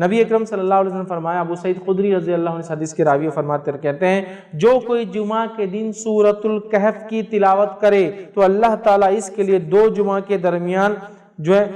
نبی اکرم صلی اللہ علیہ وسلم فرمایا، ابو سعید خدری رضی اللہ عنہ حدیث کے راوی فرماتے کہتے ہیں، جو کوئی جمعہ کے دن سورۃ الکہف کی تلاوت کرے تو اللہ تعالیٰ اس کے لیے 2 جمعہ کے درمیان جو ہے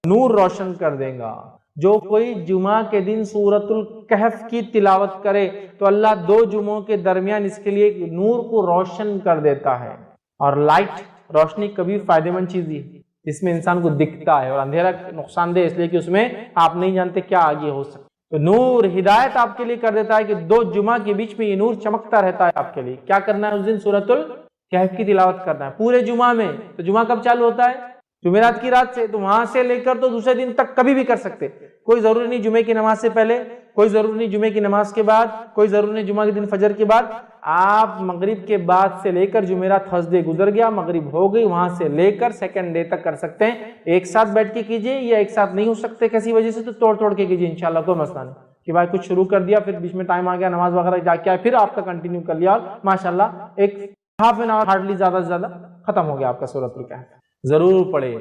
نور روشن کر دے گا۔ جو کوئی جمعہ کے دن سورۃ الکہف کی تلاوت کرے تو اللہ 2 جمعوں کے درمیان اس کے لیے نور کو روشن کر دیتا ہے۔ اور لائٹ، روشنی کبھی فائدہ مند چیز ہے، اس میں انسان کو دکھتا ہے، اور اندھیرا نقصان دہ اس لیے کہ اس میں آپ نہیں جانتے کیا آگے ہو سکتا۔ تو نور ہدایت آپ کے لیے کر دیتا ہے کہ 2 جمعہ کے بیچ میں یہ نور چمکتا رہتا ہے آپ کے لیے۔ کیا کرنا ہے اس دن؟ سورۃ الکہف کی تلاوت کرنا ہے پورے جمعہ میں۔ تو جمعہ کب چالو ہوتا ہے؟ جمعرات کی رات سے، تو وہاں سے لے کر تو دوسرے دن تک کبھی بھی کر سکتے، کوئی ضروری نہیں جمعے کی نماز سے پہلے، کوئی ضروری نہیں جمعے کی نماز کے بعد، کوئی ضروری نہیں جمعہ کے دن فجر کے بعد۔ آپ مغرب کے بعد سے لے کر جمعرات تھرسڈے گزر گیا، مغرب ہو گئی، وہاں سے لے کر سیکنڈ ڈے تک کر سکتے ہیں۔ ایک ساتھ بیٹھ کے کیجئے، یا ایک ساتھ نہیں ہو سکتے کسی وجہ سے تو توڑ کے کیجئے، انشاءاللہ کوئی مسئلہ نہیں کہ بھائی کچھ شروع کر دیا، پھر بیچ میں ٹائم آ گیا، نماز وغیرہ جا کے آئے، پھر آپ کا کنٹینیو کر لیا، اور ماشاءاللہ ایک ہاف این آور ہارڈلی زیادہ سے زیادہ ختم ہو گیا آپ کا سورۃ الکہف۔ ضرور پڑھے۔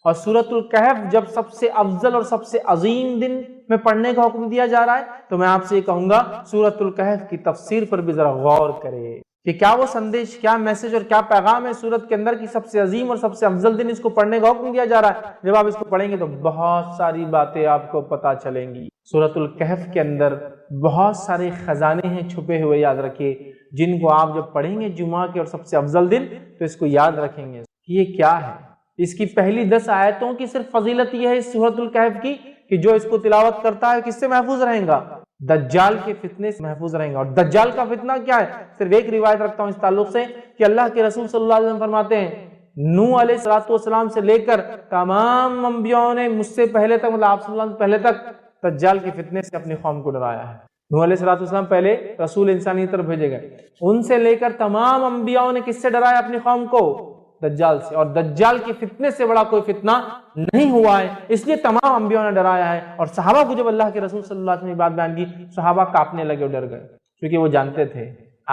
اور سورۃ الکہف جب سب سے افضل اور سب سے عظیم دن میں پڑھنے کا حکم دیا جا رہا ہے تو میں آپ سے یہ کہوں گا سورۃ الکہف کی تفسیر پر بھی ذرا غور کرے کہ کیا وہ سندیش، کیا میسج اور کیا پیغام ہے سورت کے اندر کی سب سے عظیم اور سب سے افضل دن اس کو پڑھنے کا حکم دیا جا رہا ہے۔ جب آپ اس کو پڑھیں گے تو بہت ساری باتیں آپ کو پتہ چلیں گی۔ سورۃ الکہف کے اندر بہت سارے خزانے ہیں چھپے ہوئے، یاد رکھیے، جن کو آپ جب پڑھیں گے جمعہ کے اور سب سے افضل دن تو اس کو یاد رکھیں گے کہ یہ کیا ہے۔ اس کی پہلی 10 آیتوں کی صرف فضیلت یہ ہے اس سورۃ الکہف کی کہ جو اس کو تلاوت کرتا ہے کس سے محفوظ رہیں گا؟ دجال کے فتنے سے محفوظ رہیں گا۔ اور دجال کا فتنہ کیا ہے؟ صرف ایک روایت رکھتا ہوں اس تعلق سے کہ اللہ کے رسول صلی اللہ علیہ وسلم فرماتے ہیں، نوح علیہ السلام سے لے کر تمام انبیاءوں نے مجھ سے پہلے تک، مطلب آپ صلی اللہ علیہ وسلم پہلے تک دجال کے فتنے سے اپنی قوم کو ڈرایا ہے۔ نوح علیہ السلام پہلے رسول انسانی طرف بھیجے گئے، ان سے لے کر تمام انبیاءوں نے کس سے ڈرایا اپنی قوم کو؟ دجال سے۔ اور دجال کے فتنے سے بڑا کوئی فتنہ نہیں ہوا ہے، اس لیے تمام انبیاءوں نے ڈرایا ہے۔ اور صحابہ کو جب اللہ کے رسول صلی اللہ علیہ وسلم نے بات بیان کی، صحابہ کانپنے لگے اور ڈر گئے، کیونکہ وہ جانتے تھے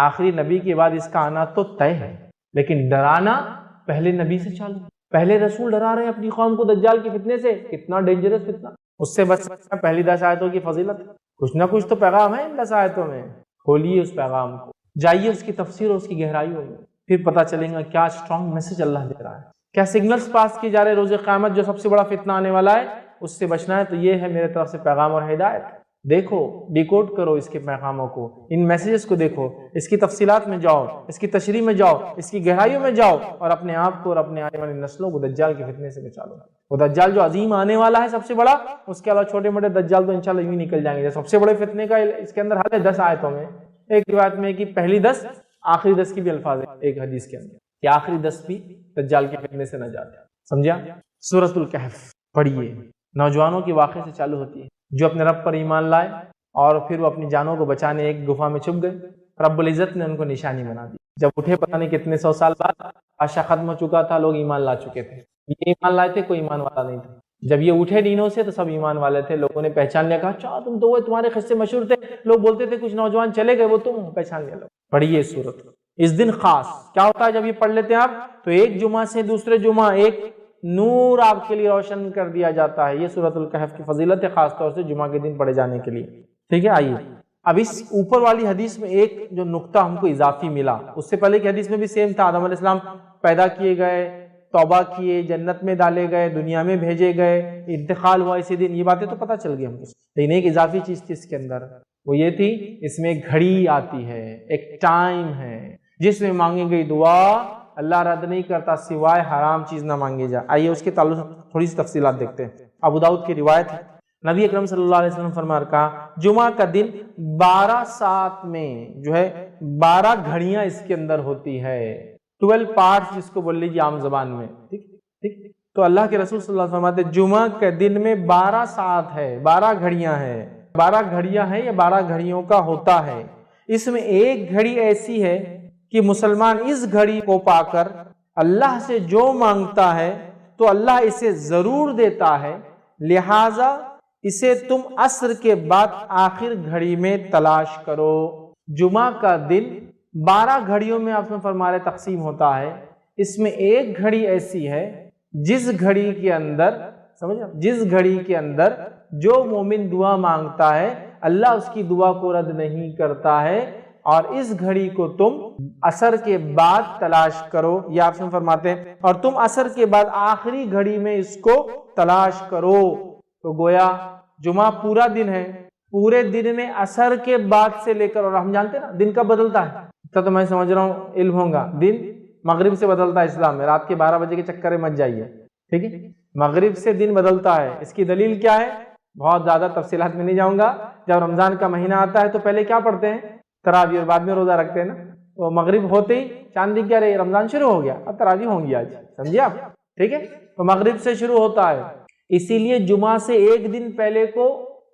آخری نبی کے بعد اس کا آنا تو طے ہے، لیکن ڈرانا پہلے نبی سے چالو، پہلے رسول ڈرا رہے ہیں اپنی قوم کو دجال کے فتنے سے۔ کتنا ڈینجرس فتنہ، اس سے بچنا پہلی 10 آیتوں کی فضیلت۔ کچھ نہ کچھ تو پیغام ہے ان 10 آیتوں میں، کھولیے اس پیغام کو، جائیے اس کی تفسیر اور اس کی گہرائی ہوگی، پھر پتہ چلے گا کیا اسٹرانگ میسج اللہ دے رہا ہے، کیا سگنلز پاس کی جا رہے روز قیامت جو سب سے بڑا فتنہ آنے والا ہے اس سے بچنا ہے۔ تو یہ ہے میرے طرف سے پیغام اور ہدایت۔ دیکھو، ڈیکوڈ کرو اس کے پیغاموں کو، ان میسیجز کو دیکھو، اس کی تفصیلات میں جاؤ، اس کی تشریح میں جاؤ، اس کی گہرائیوں میں جاؤ، اور اپنے آپ کو اور اپنے آنے والی نسلوں کو دجال کے فتنے سے بچا لو۔ وہ دجال جو عظیم آنے والا ہے سب سے بڑا، اس کے علاوہ چھوٹے موٹے دجال تو انشاءاللہ یوں نکل جائیں گے۔ سب سے بڑے فتنے کا اس کے اندر حل ہے 10 آیتوں میں۔ ایک روایت میں کہ پہلی 10 آخری 10 کی بھی الفاظ ہے ایک حدیث کے اندر کہ آخری 10 بھی دجال کے فتنے سے نہ جاتے۔ سمجھا؟ سورۃ الکہف پڑھیے، نوجوانوں کے واقعے سے چالو ہوتی ہے جو اپنے رب پر ایمان لائے اور پھر وہ اپنی جانوں کو بچانے ایک گفا میں چھپ گئے، رب العزت نے ان کو نشانی بنا دی۔ جب اٹھے پتہ نہیں کتنے 100 سال بعد، بادشاہ ختم ہو چکا تھا، لوگ ایمان لا چکے تھے، یہ ایمان لائے تھے، کوئی ایمان والا نہیں تھا۔ جب یہ اٹھے دینوں سے تو سب ایمان والے تھے، لوگوں نے پہچان لیا، کہا اچھا تم تو وہ، تمہارے قصے مشہور تھے، لوگ بولتے تھے کچھ نوجوان چلے گئے، وہ تم پہچان لیا۔ لوگ پڑھیے سورت۔ اس دن خاص کیا ہوتا ہے جب یہ پڑھ لیتے ہیں آپ تو ایک جمعہ سے دوسرے جمعہ ایک نور آپ کے لیے روشن کر دیا جاتا ہے۔ یہ سورۃ الکہف کی فضیلت ہے، خاص طور سے جمعہ کے دن پڑھے جانے کے لیے۔ ٹھیک ہے، آئیے اب اس اوپر والی حدیث میں ایک جو نقطہ ہم کو اضافی ملا، اس سے پہلے کی حدیث میں بھی سیم تھا، آدم علیہ السلام پیدا کیے گئے، توبہ کیے، جنت میں ڈالے گئے، دنیا میں بھیجے گئے، انتقال ہوا اسی دن، یہ باتیں تو پتہ چل گئی ہم کو، لیکن ایک اضافی چیز تھی اس کے اندر، وہ یہ تھی اس میں ایک گھڑی آتی ہے، ایک ٹائم ہے جس میں مانگی گئی دعا اللہ رد نہیں کرتا سوائے حرام چیز نہ مانگی جائے۔ آئیے اس کے تعلق سے تھوڑی سی تفصیلات دیکھتے ہیں۔ ابو داؤد کی روایت ہے، نبی اکرم صلی اللہ علیہ وسلم فرمایا، کہا جمعہ کا دن 12 ساعت میں جو ہے 12 گھڑیاں اس کے اندر ہوتی ہے، 12 پارٹس جس کو بول لیجیے عام زبان میں۔ ٹھیک، تو اللہ کے رسول صلی اللہ علیہ وسلم فرماتے جمعہ کے دن میں 12 ساعت ہے، 12 گھڑیاں ہیں، 12 گھڑیاں ہیں یا 12 گھڑیوں کا ہوتا ہے۔ اس میں ایک گھڑی ایسی ہے کہ مسلمان اس گھڑی کو پا کر اللہ سے جو مانگتا ہے تو اللہ اسے ضرور دیتا ہے، لہٰذا اسے تم عصر کے بعد آخر گھڑی میں تلاش کرو۔ جمعہ کا دن 12 گھڑیوں میں آپ نے فرمایا تقسیم ہوتا ہے، اس میں ایک گھڑی ایسی ہے جس گھڑی کے اندر جو مومن دعا مانگتا ہے اللہ اس کی دعا کو رد نہیں کرتا ہے، اور اس گھڑی کو تم عصر کے بعد تلاش کرو، یہ آپ سے فرماتے ہیں، اور تم عصر کے بعد آخری گھڑی میں اس کو تلاش کرو۔ تو گویا جمعہ پورا دن ہے، پورے دن میں عصر کے بعد سے لے کر، اور ہم جانتے ہیں نا دن کب بدلتا ہے، تو میں سمجھ رہا ہوں علم ہوگا، دن مغرب سے بدلتا ہے اسلام میں، رات کے 12 بجے کے چکر میں مت جائیے، ٹھیک ہے، مغرب سے دن بدلتا ہے۔ اس کی دلیل کیا ہے؟ بہت زیادہ تفصیلات میں نہیں جاؤں گا۔ جب رمضان کا مہینہ آتا ہے تو پہلے کیا پڑھتے ہیں؟ تراویح، اور بعد میں روزہ رکھتے ہیں نا، تو مغرب ہوتے ہی چاند دکھ کیا رہی، رمضان شروع ہو گیا، اب تراویح ہوں گی آج، سمجھے آپ، ٹھیک ہے، تو مغرب سے شروع ہوتا ہے۔ اسی لیے جمعہ سے ایک دن پہلے کو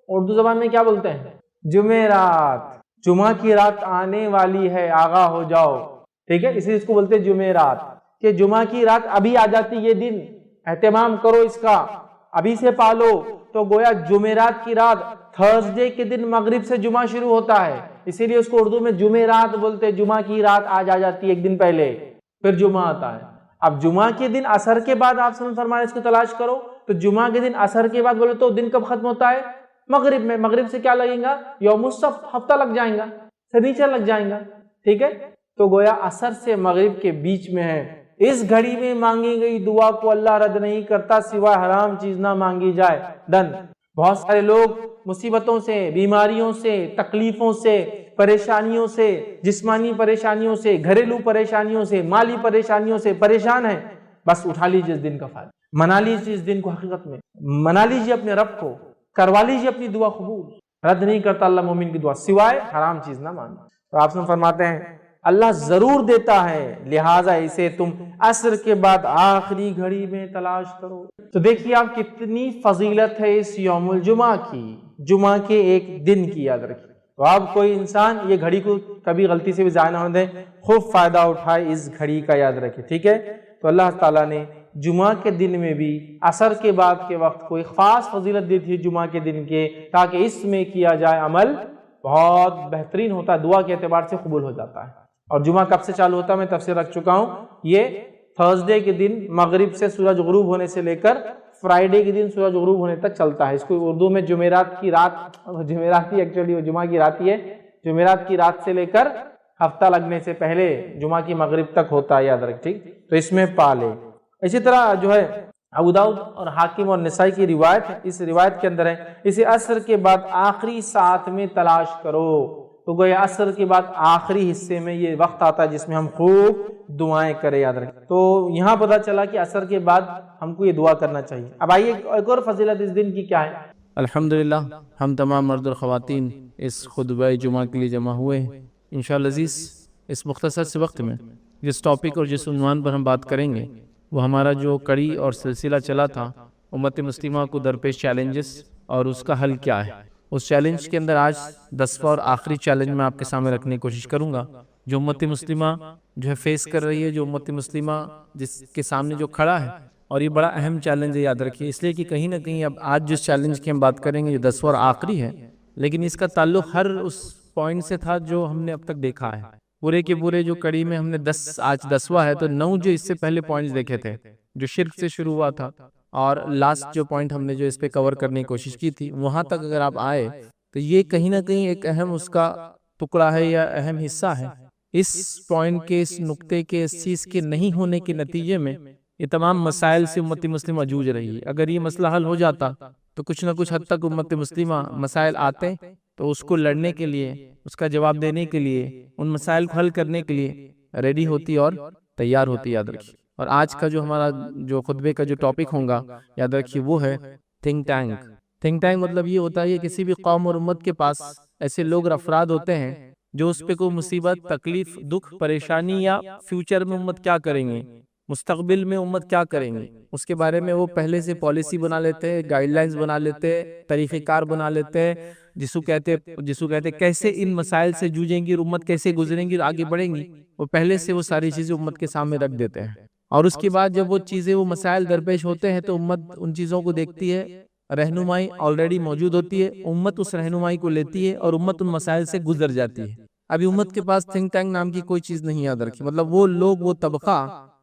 اردو زبان میں کیا بولتے ہیں؟ جمعرات، جمعہ کی رات آنے والی ہے، آگاہ ہو جاؤ، ٹھیک ہے، اسی اس کو بولتے ہیں جمعرات، کہ جمعہ کی رات ابھی آ جاتی، یہ دن اہتمام کرو اس کا، ابھی سے پالو۔ تو گویا جمعرات کی رات، تھرسڈے کے دن مغرب سے جمعہ شروع ہوتا ہے، اسی لیے اس کو اردو میں جمعرات بولتے ہیں، جمعہ کی رات آج آ جاتی ہے ایک دن پہلے، پھر جمعہ آتا ہے۔ اب جمعہ کے دن عصر کے بعد آپ سمجھ فرمائے اس کو تلاش کرو، تو جمعہ کے دن عصر کے بعد بولے تو دن کب ختم ہوتا ہے؟ مغرب میں، مغرب سے کیا لگیں گا؟ یوم السبت، ہفتہ لگ جائیں گا، سنیچر لگ جائیں گا، ٹھیک ہے، تو گویا عصر سے مغرب کے بیچ میں ہے۔ اس گھڑی میں مانگی گئی دعا کو اللہ رد نہیں کرتا سوائے حرام چیز نہ مانگی جائے، ڈن۔ بہت سارے لوگ مصیبتوں سے، بیماریوں سے، تکلیفوں سے، پریشانیوں سے، جسمانی پریشانیوں سے، گھریلو پریشانیوں سے، مالی پریشانیوں سے پریشان ہیں، بس اٹھا لیجیے اس دن کا فائدہ، منا لیجیے اس دن کو، حقیقت میں منا لیجیے اپنے رب کو، کروا لیجیے اپنی دعا قبول، رد نہیں کرتا اللہ مومن کی دعا سوائے حرام چیز نہ ماننا۔ تو آپ سے فرماتے ہیں اللہ ضرور دیتا ہے، لہٰذا اسے تم عصر کے بعد آخری گھڑی میں تلاش کرو۔ تو دیکھیے آپ کتنی فضیلت ہے اس یوم الجمعہ کی، جمعہ کے ایک دن کی، یاد رکھیے۔ تو آپ کوئی انسان یہ گھڑی کو کبھی غلطی سے بھی ضائع نہ ہونے دیں، خوب فائدہ اٹھائے اس گھڑی کا، یاد رکھیے، ٹھیک ہے۔ تو اللہ تعالیٰ نے جمعہ کے دن میں بھی عصر کے بعد کے وقت کو ایک خاص فضیلت دی تھی جمعہ کے دن کے، تاکہ اس میں کیا جائے عمل بہت بہترین ہوتا ہے، دعا کے اعتبار سے قبول ہو جاتا ہے۔ اور جمعہ کب سے چالو ہوتا ہے میں تفسیر رکھ چکا ہوں، یہ تھرسڈے کے دن مغرب سے سورج غروب ہونے سے لے کر فرائیڈے کے دن سورج غروب ہونے تک چلتا ہے۔ اس کو اردو میں جمعرات کی رات، جمعرات ہی ایکچولی وہ جمعہ کی رات ہی ہے، جمعرات کی رات سے لے کر ہفتہ لگنے سے پہلے جمعہ کی مغرب تک ہوتا ہے، یاد رکھ، ٹھیک، تو اس میں پالے۔ اسی طرح جو ہے ابو داؤد اور حاکم اور نسائی کی روایت ہے، اس روایت کے اندر ہے اسے عصر کے بعد آخری ساعت میں تلاش کرو۔ تو گویا عصر کے بعد آخری حصے میں یہ وقت آتا ہے جس میں ہم خوب دعائیں کریں، یاد رکھیں۔ تو یہاں پتہ چلا کہ عصر کے بعد ہم کو یہ دعا کرنا چاہیے۔ اب آئیے ایک اور فضیلت اس دن کی کیا ہے۔ الحمدللہ ہم تمام مرد اور خواتین اس خطبہ جمعہ کے لیے جمع ہوئے ہیں۔ انشاءاللہ عزیز اس مختصر سے وقت میں جس ٹاپک اور جس عنوان پر ہم بات کریں گے وہ ہمارا جو کڑی اور سلسلہ چلا تھا، امت مسلمہ کو درپیش چیلنجز اور اس کا حل کیا ہے۔ اس چیلنج کے اندر آج 10واں اور آخری چیلنج میں آپ کے سامنے رکھنے کی کوشش کروں گا، جو امت مسلمہ جو ہے فیس کر رہی ہے، جو امت مسلمہ جس کے سامنے جو کھڑا ہے، اور یہ بڑا اہم چیلنج ہے، یاد رکھیے، اس لیے کہ کہیں نہ کہیں اب آج جس چیلنج کی ہم بات کریں گے جو 10واں اور آخری ہے، لیکن اس کا تعلق ہر اس پوائنٹ سے تھا جو ہم نے اب تک دیکھا ہے۔ پورے کے پورے جو کڑی میں ہم نے آج 10واں ہے، تو 9 جو اس سے پہلے پوائنٹس دیکھے تھے جو شرک سے شروع ہوا تھا، اور لاسٹ جو پوائنٹ ہم نے جو اس پہ کور کرنے کی کوشش کی تھی، وہاں تک اگر آپ آئے تو یہ کہیں نہ کہیں ایک اہم اس کا ٹکڑا ہے یا اہم حصہ ہے۔ اس پوائنٹ کے، اس نقطے کے، اس چیز کے نہیں ہونے کے نتیجے میں یہ تمام مسائل سے امت مسلمہ جوجھ رہی ہے۔ اگر یہ مسئلہ حل ہو جاتا تو کچھ نہ کچھ حد تک امت مسلمہ مسائل آتے تو اس کو لڑنے کے لیے، اس کا جواب دینے کے لیے، ان مسائل کو حل کرنے کے لیے ریڈی ہوتی اور تیار ہوتی، یاد رکھیے۔ اور آج کا جو ہمارا جو خطبے کا جو ٹاپک ہوگا، یاد رکھیے، وہ ہے تھنک ٹینک۔ تھنک ٹینک مطلب یہ ہوتا ہے کہ کسی بھی قوم اور امت کے پاس ایسے لوگ اور افراد ہوتے ہیں جو اس پہ کوئی مصیبت، تکلیف، دکھ، پریشانی یا فیوچر میں امت کیا کریں گے، مستقبل میں امت کیا کریں گے، اس کے بارے میں وہ پہلے سے پالیسی بنا لیتے ہیں، گائیڈ لائنز بنا لیتے ہیں، طریقہ کار بنا لیتے ہیں، جسو کہتے کیسے ان مسائل سے جوجیں گی اور امت کیسے گزریں گی اور آگے بڑھیں گی، وہ پہلے سے وہ ساری چیزیں امت کے سامنے رکھ دیتے ہیں۔ اور اس کے بعد جب وہ چیزیں، وہ مسائل درپیش ہوتے ہیں تو امت ان چیزوں کو دیکھتی ہے، رہنمائی آلریڈی موجود ہوتی ہے، امت اس رہنمائی کو لیتی ہے اور امت ان مسائل سے گزر جاتی ہے۔ ابھی امت کے پاس تھنک ٹینک نام کی کوئی چیز نہیں، یاد رکھی، مطلب وہ لوگ، وہ طبقہ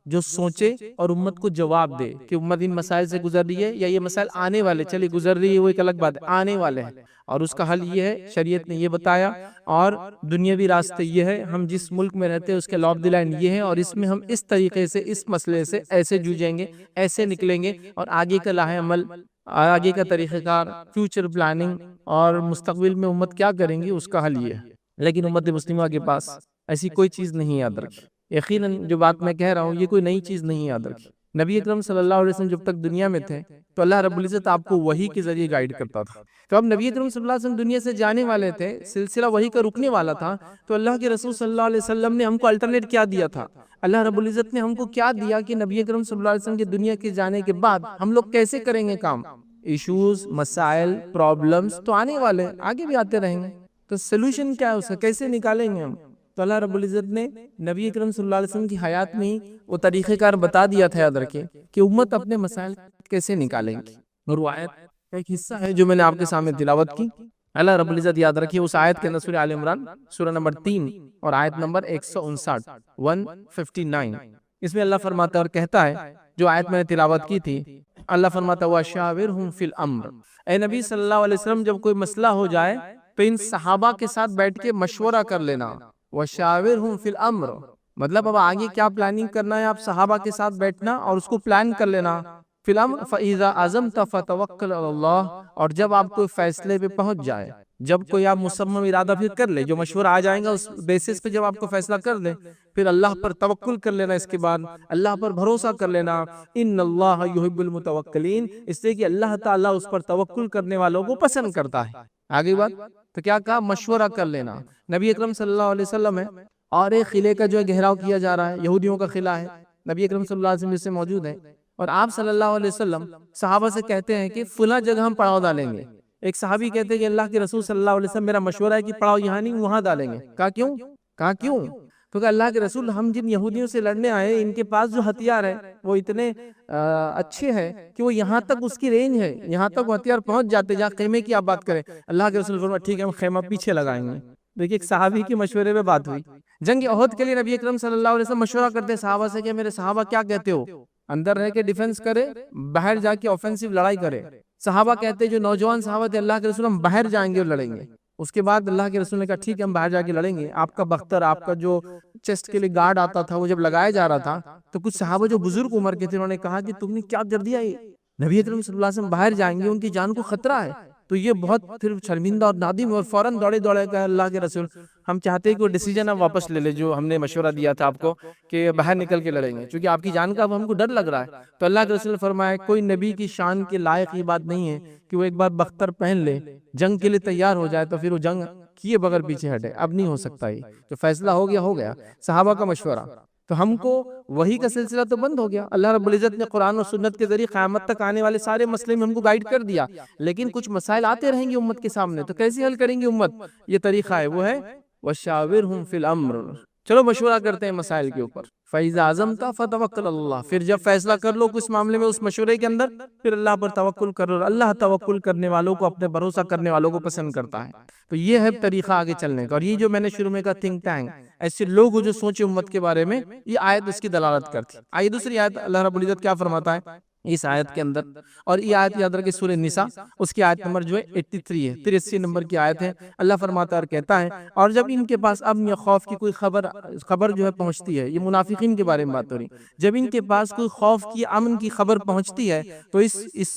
جو سوچے اور امت کو جواب دے کہ امت ان مسائل سے گزر رہی ہے یا یہ مسائل آنے والے، چلے گزر رہی ہے وہ ایک الگ بات ہے، آنے والے ہیں اور اس کا حل یہ ہے، شریعت نے یہ بتایا، اور دنیاوی راستے یہ ہے، ہم جس ملک میں رہتے ہیں اس کے لا آف دی لینڈ یہ ہے، اور اس میں ہم اس طریقے سے اس مسئلے سے ایسے جوجیں گے، ایسے نکلیں گے، اور آگے کا لاہ عمل، آگے کا طریقہ کار، فیوچر پلاننگ اور مستقبل میں امت کیا کریں گی اس کا حل یہ ہے۔ لیکن امت مسلمہ کے پاس ایسی کوئی چیز نہیں یاد رکھی۔ یقیناً جو بات میں کہہ رہا ہوں یہ کوئی نئی چیز نہیں یاد رکھی۔ نبی اکرم صلی اللہ علیہ وسلم جب تک دنیا میں تھے تو اللہ رب العزت آپ کو وحی کے ذریعے گائیڈ کرتا تھا۔ تو اب نبی اکرم صلی اللہ علیہ وسلم دنیا سے جانے والے تھے، سلسلہ وحی کا رکنے والا تھا، تو اللہ کے رسول صلی اللہ علیہ وسلم نے ہم کو الٹرنیٹ کیا دیا تھا؟ اللہ رب العزت نے ہم کو کیا دیا کہ نبی اکرم صلی اللہ علیہ وسلم کے دنیا کے جانے کے بعد ہم لوگ کیسے کریں گے کام؟ ایشوز، مسائل، پرابلمز تو آنے والے، آگے بھی آتے رہیں گے، تو سلوشن کیا ہے اس کا، کیسے نکالیں گے ہم؟ تو اللہ رب العزت نے نبی اکرم صلی اللہ علیہ وسلم کی حیات میں ہی وہ طریقہ کار بتا دیا تھا، یاد رکھیں کہ امت اپنے مسائل کیسے نکالیں گی۔ اور وہ آیت کا ایک حصہ ہے جو میں نے آپ کے سامنے تلاوت کی، اللہ رب العزت یاد رکھیے اس آیت کے اندر سورہ آل عمران سورہ نمبر 3 اور آیت نمبر 159 اس میں اللہ فرماتا ہے اور کہتا ہے، جو آیت میں نے تلاوت کی تھی، اللہ فرماتا ہے وَشَاوِرْهُمْ فِي الْأَمْرِ، اے نبی صلی اللہ علیہ وسلم جب کوئی مسئلہ ہو جائے تو ان صحابہ کے ساتھ بیٹھ کے مشورہ کر لینا۔ وَشَاوِرْهُمْ فِي الْأَمْرِ مطلب اب آگے کیا پلاننگ کرنا ہے، آپ صحابہ کے ساتھ بیٹھنا اور اس کو پلان کر لینا۔ فِي الْأَمْرِ فَإِذَا عَزَمْتَ فَتَوَكَّلْ عَلَى اللَّهِ اور جب آپ کوئی فیصلے پہ پہنچ جائے، جب کوئی آپ مصمم ارادہ پھر کر لے، جو مشورہ آ جائیں گا اس بیسس پہ جب آپ کو فیصلہ کر لے، پھر اللہ پر توکل کر لینا، اس کے بعد اللہ پر بھروسہ کر لینا۔ ان اللہ یحب المتوکلین، اس لیے کہ اللہ تعالیٰ اس پر توکل کرنے والوں کو پسند کرتا ہے۔ آگے بات تو کیا کہا، مشورہ کر لینا۔ نبی اکرم صلی اللہ علیہ وسلم ہے اور ایک قلعے کا جو ہے گھیراؤ کیا جا رہا ہے، یہودیوں کا قلعہ ہے، نبی اکرم صلی اللہ علیہ وسلم جس سے موجود ہے، اور آپ صلی اللہ علیہ وسلم صحابہ سے کہتے ہیں کہ فلاں جگہ ہم پڑاؤ ڈالیں گے۔ ایک صحابی کہتے ہیں کہ اللہ کے رسول صلی اللہ علیہ وسلم میرا مشورہ ہے کہ پڑاؤ یہاں نہیں وہاں ڈالیں گے۔ کہا کیوں؟ کیونکہ اللہ کے رسول ہم جن یہودیوں سے لڑنے آئے ان کے پاس جو ہتھیار ہے وہ اتنے اچھے ہیں کہ وہ یہاں تک اس کی رینج ہے، یہاں تک وہ ہتھیار پہنچ جاتے جہاں خیمے کی آپ بات کریں۔ اللہ کے رسول فرمایا ٹھیک ہے ہم خیمہ پیچھے لگائیں گے۔ دیکھیے ایک صحابی کے مشورے پہ بات ہوئی۔ جنگ احد کے لیے نبی اکرم صلی اللہ علیہ وسلم مشورہ کرتے صحابہ سے کہ میرے صحابہ کیا کہتے ہو، اندر رہ کے ڈیفنس کرے، باہر جا کے آفینسو لڑائی کرے؟ صحابہ کہتے جو نوجوان صحابہ تھے اللہ کے رسول ہم باہر جائیں گے اور لڑیں گے۔ اس کے بعد اللہ کے رسول نے کہا ٹھیک ہے ہم باہر جا کے لڑیں گے۔ آپ کا بختر، آپ کا جو چیسٹ کے لیے گارڈ آتا تھا وہ جب لگایا جا رہا تھا تو کچھ صحابہ جو بزرگ عمر کے تھے انہوں نے کہا کہ تم نے کیا کر دیا، یہ نبی اکرم صلی اللہ علیہ وسلم باہر جائیں گے، ان کی جان کو خطرہ ہے۔ تو یہ بہت پھر شرمندہ اور نادم، اور فوراً دوڑے کہا اللہ کے رسول ہم چاہتے ہیں کہ وہ ڈیسیجن آپ واپس لے لے جو ہم نے مشورہ دیا تھا آپ کو کہ باہر نکل کے لڑیں گے، چونکہ آپ کی جان کا اب ہم کو ڈر لگ رہا ہے۔ تو اللہ کے رسول نے فرمایا کوئی نبی کی شان کے لائق یہ بات نہیں ہے کہ وہ ایک بار بختر پہن لے، جنگ کے لیے تیار ہو جائے تو پھر وہ جنگ کیے بغیر پیچھے ہٹے، اب نہیں ہو سکتا۔ ہی جو فیصلہ ہو گیا صحابہ کا مشورہ، تو ہم کو وہی کا سلسلہ تو بند ہو گیا۔ اللہ رب العزت نے قرآن اور سنت کے ذریعے قیامت تک آنے والے سارے مسئلے میں ہم کو گائیڈ کر دیا، لیکن کچھ مسائل آتے رہیں گے امت کے سامنے، تو کیسے حل کریں گے امت؟ یہ طریقہ ہے، وہ ہے وَشَاوِرْهُمْ فِي الْأَمْرِ، چلو مشورہ کرتے ہیں مسائل کے اوپر۔ فَإِذَا عَزَمْتَ فَتَوَكَّلْ عَلَى اللَّهِ، پھر جب فیصلہ کر لو اس معاملے میں، اس مشورے کے اندر، پھر اللہ پر توکل کرو۔ اللہ توکل کرنے والوں کو، اپنے بھروسہ کرنے والوں کو پسند کرتا ہے۔ تو یہ ہے طریقہ آگے چلنے کا، اور یہ جو میں نے شروع میں کہا تھنک ٹینک، ایسے لوگ جو سوچے امت کے بارے میں، یہ آیت اس کی دلالت کرتی۔ آئیے دوسری آیت اللہ رب العزت کیا فرماتا ہے اس آیت کے اندر، اور یہ آیت یاد رکھیں سورہ نساء اس کی آیت نمبر جو ہے 83 ہے، 83 نمبر کی آیت ہے۔ اللہ فرماتا ہے اور کہتا ہے اور جب ان کے پاس امن یا خوف کی کوئی خبر جو ہے پہنچتی ہے، یہ منافقین کے بارے میں بات ہو رہی، جب ان کے پاس کوئی خوف کی امن کی خبر پہنچتی ہے تو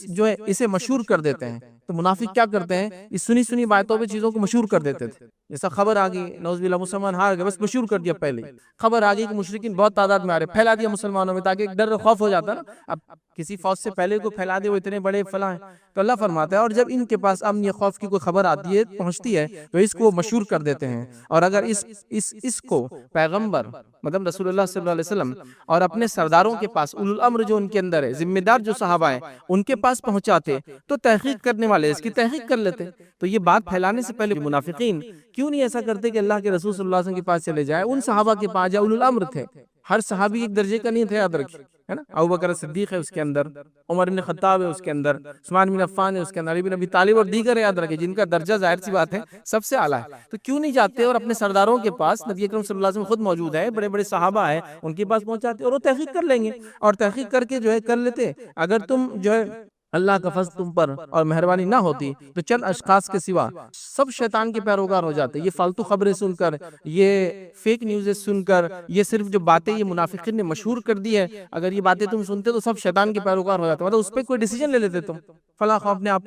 جو ہے اسے مشہور کر دیتے ہیں۔ تو منافق کیا کرتے ہیں، اس سنی باتوں پہ چیزوں کو مشہور کر دیتے تھے۔ جیسا خبر آ گئی نعوذ باللہ مسلمان ہار گئے، بس مشہور کر دیا، پہلے خبر آ گئی کہ مشرکین بہت تعداد میں آ رہے، پھیلا دیا مسلمانوں میں، تاکہ ایک ڈر خوف ہو جاتا نا، اب کسی فوج سے پہلے کو پھیلا دے وہ اتنے بڑے فلاں ہیں۔ تو اللہ فرماتا ہے اور جب ان کے پاس امن یا خوف کی کوئی خبر آتی ہے، پہنچتی ہے، تو اس کو مشہور کر دیتے ہیں، اور اگر اس کو پیغمبر مطلب رسول اللہ صلی اللہ علیہ وسلم اور اپنے سرداروں کے پاس، اولو الامر جو ان کے اندر ہے، ذمہ دار جو صحابہ ہیں، ان کے پاس پہنچاتے تو تحقیق کرنے والے اس کی تحقیق کر لیتے۔ تو یہ بات پھیلانے سے پہلے منافقین کیوں نہیں ایسا کرتے کہ اللہ کے رسول صلی اللہ علیہ وسلم کے پاس چلے جائے، ان صحابہ کے پاس جائے، اولو الامر تھے، ہر صحابی ایک درجے کا نہیں تھا، یاد رکھیں۔ ہے نا، ابو بکر صدیق ہے اس کے اندر، عمر بن خطاب ہے اس کے اندر، عثمان بن عفان ہے اس کے اندر، علی بن ابی طالب اور دیگر یاد رکھے جن کا درجہ ظاہر سی بات ہے سب سے اعلیٰ ہے. تو کیوں نہیں جاتے اور اپنے سرداروں کے پاس، نبی اکرم صلی اللہ علیہ وسلم خود موجود ہے، بڑے بڑے صحابہ ہیں، ان کے پاس پہنچاتے اور وہ تحقیق کر لیں گے، اور تحقیق کر کے جو ہے کر لیتے. اگر تم جو ہے اللہ کا فضل تم پر اور مہربانی نہ ہوتی تو چند اشخاص کے سوا سب شیطان کے پیروکار ہو جاتے. یہ فالتو خبریں سن کر، یہ فیک نیوزیں سن کر، یہ صرف جو باتیں یہ منافقین نے مشہور کر دی ہے، اگر یہ باتیں تم سنتے تو سب شیطان کے پیروکار ہو جاتے. مطلب اس پہ کوئی ڈیسیجن لے لیتے تم، فلاں قوم نے آپ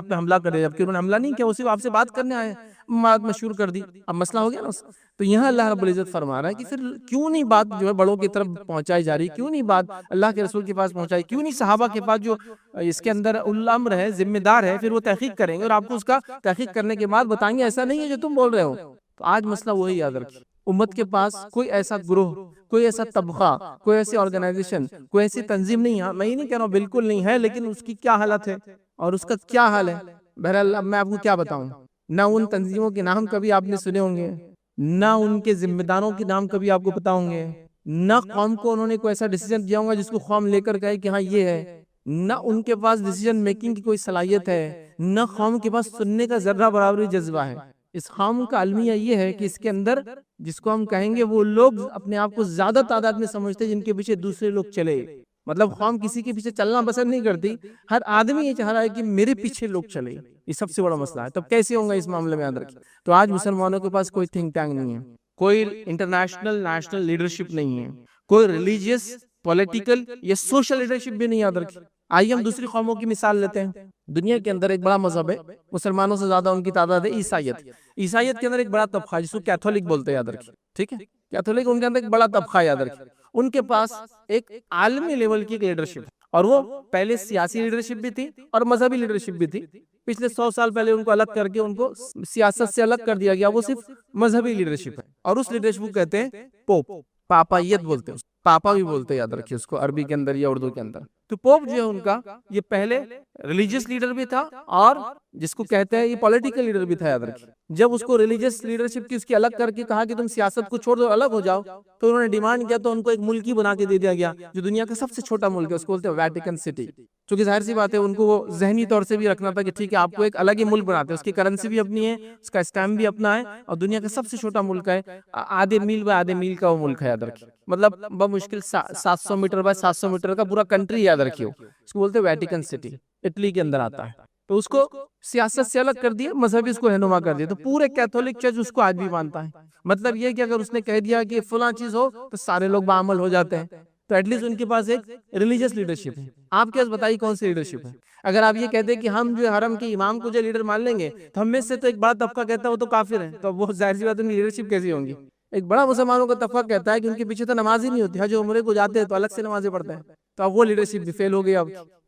پہ حملہ کر دیا، جبکہ انہوں نے حملہ نہیں کیا، وہ صرف آپ سے بات کرنے آئے، بات مشہور کر دی، اب مسئلہ ہو گیا نا. تو یہاں اللہ رب العزت فرما رہا ہے کہ پھر کیوں نہیں بات جو ہے بڑوں کی طرف پہنچائی جا رہی، کیوں نہیں بات اللہ کے رسول کے پاس پہنچائی، کیوں نہیں صحابہ کے پاس جو اس کے اندر الامر ہے، ذمہ دار ہے، پھر وہ تحقیق کریں گے اور آپ کو اس کا تحقیق کرنے کے بعد بتائیں گے ایسا نہیں ہے جو تم بول رہے ہو. تو آج مسئلہ وہی یاد رکھیے، امت کے پاس کوئی ایسا گروہ، کوئی ایسا طبقہ، کوئی ایسی آرگنائزیشن، کوئی ایسی تنظیم نہیں ہے. میں یہ نہیں کہہ رہا ہوں بالکل نہیں ہے، لیکن اس کی کیا حالت ہے اور اس کا کیا حال ہے. بہرحال اب میں آپ کو کیا بتاؤں، نہ ان تنظیموں کے نام کبھی آپ نے سنے ہوں گے، نہ ان کے ذمہ داروں کے نام کبھی آپ کو پتا ہوں گے، نہ قوم کو انہوں نے کوئی ایسا ڈیسیجن دیا ہوگا جس کو قوم لے کر کہے کہ ہاں یہ ہے، نہ ان کے پاس ڈیسیجن میکنگ کی کوئی صلاحیت ہے، نہ قوم کے پاس سننے کا ذرہ برابری جذبہ ہے. اس قوم کا المیہ یہ ہے کہ اس کے اندر جس کو ہم کہیں گے وہ لوگ اپنے آپ کو زیادہ تعداد میں سمجھتے جن کے پیچھے دوسرے لوگ چلے. مطلب قوم کسی کے پیچھے چلنا پسند نہیں کرتی، ہر آدمی یہ چاہ رہا ہے کہ میرے پیچھے لوگ چلے. یہ سب سے بڑا مسئلہ ہے. تب کیسے ہوں گا اس معاملے میں یاد رکھیں. تو آج مسلمانوں کے پاس کوئی تھنک ٹینک نہیں ہے، کوئی انٹرنیشنل نیشنل لیڈرشپ نہیں ہے، کوئی ریلیجیس، پولیٹیکل یا سوشل لیڈرشپ بھی نہیں یاد رکھی. آئیے ہم دوسری قوموں کی مثال لیتے ہیں. دنیا کے اندر ایک بڑا مذہب ہے، مسلمانوں سے زیادہ ان کی تعداد ہے، عیسائیت. عیسائیت کے اندر ایک بڑا طبقہ جس کو کیتھولک بولتے ہیں، یاد رکھیں. ٹھیک ہے، کیتھولک ان کے اندر ایک بڑا طبقہ، یاد رکھیں. ان کے پاس ایک عالمی لیول کی لیڈرشپ ہے، اور وہ پہلے سیاسی لیڈرشپ بھی تھی اور مذہبی لیڈرشپ بھی تھی. پچھلے 100 سال پہلے ان کو الگ کر کے ان کو سیاست سے الگ کر دیا گیا، وہ صرف مذہبی لیڈرشپ ہے. اور اس لیڈرشپ کو کہتے ہیں پوپ، پاپائیت بولتے ہیں، پاپا بھی بولتے ہیں، یاد رکھیے اس کو عربی کے اندر یا اردو کے اندر. تو پوپ جو ہے ان کا یہ پہلے ریلیجیس لیڈر بھی تھا اور جس کو کہتے ہیں یہ پولیٹیکل لیڈر بھی تھا، یاد رکھیے. جب اس کو ریلیجیس لیڈرشپ کی اس کی الگ کر کے کہا کہ تم سیاست کو چھوڑ دو، الگ ہو جاؤ، تو انہوں نے ڈیمانڈ کیا، تو ان کو ایک ملک ہی بنا کے دے دیا گیا جو دنیا کا سب سے چھوٹا ملک ہے، اس کو بولتے ہیں ویٹیکن سٹی. چونکہ ظاہر سی بات ہے ان کو وہ ذہنی طور سے بھی رکھنا تھا کہ ٹھیک ہے آپ کو ایک الگ ہی ملک بناتے ہیں، اس کی کرنسی بھی اپنی ہے، اس کا اسٹیمپ بھی اپنا ہے، اور دنیا کا سب سے چھوٹا ملک ہے، آدھے میل بائی آدھے میل کا وہ ملک ہے، یاد رکھیے. مطلب بمشکل 700 میٹر بائی 700 میٹر کا پورا کنٹری، یاد رکھیے. اس کو بولتے ہیں ویٹیکن سٹی، اٹلی کے اندر آتا ہے. تو اس کو سیاست سے الگ کر دیا، مذہبی اس کو رہنما کر دیا. تو پورے کیتھولک چرچ اس کو آج بھی مانتا ہے. مطلب یہ کہ اگر اس نے کہہ دیا کہ فلاں چیز ہو تو سارے لوگ بعمل ہو جاتے ہیں. تو ایٹ لیسٹ ان کے پاس ایک ریلیجیس لیڈرشپ ہے. آپ کے پاس بتائیے کون سی لیڈرشپ ہے؟ اگر آپ یہ کہتے ہیں کہ ہم جو حرم کے امام کو جو لیڈر مان لیں گے، تو ہم میں سے تو ایک بڑا طبقہ کہتا ہے وہ تو کافر ہے، تو وہ ظاہر سی بات ہے ان کی لیڈرشپ کیسی ہوں گی؟ ایک بڑا مسلمانوں کا طبقہ کہتا ہے کہ ان کے پیچھے تو نماز ہی نہیں ہوتی، حج عمرے کو جاتے ہیں تو الگ سے نمازیں پڑھتے ہیں. تو اب وہ لیڈرشپ بھی فیل ہو گئی.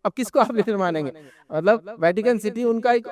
اب کس کو آپ لیڈر مانیں گے؟ مطلب ویٹیکن سٹی ان کا ایک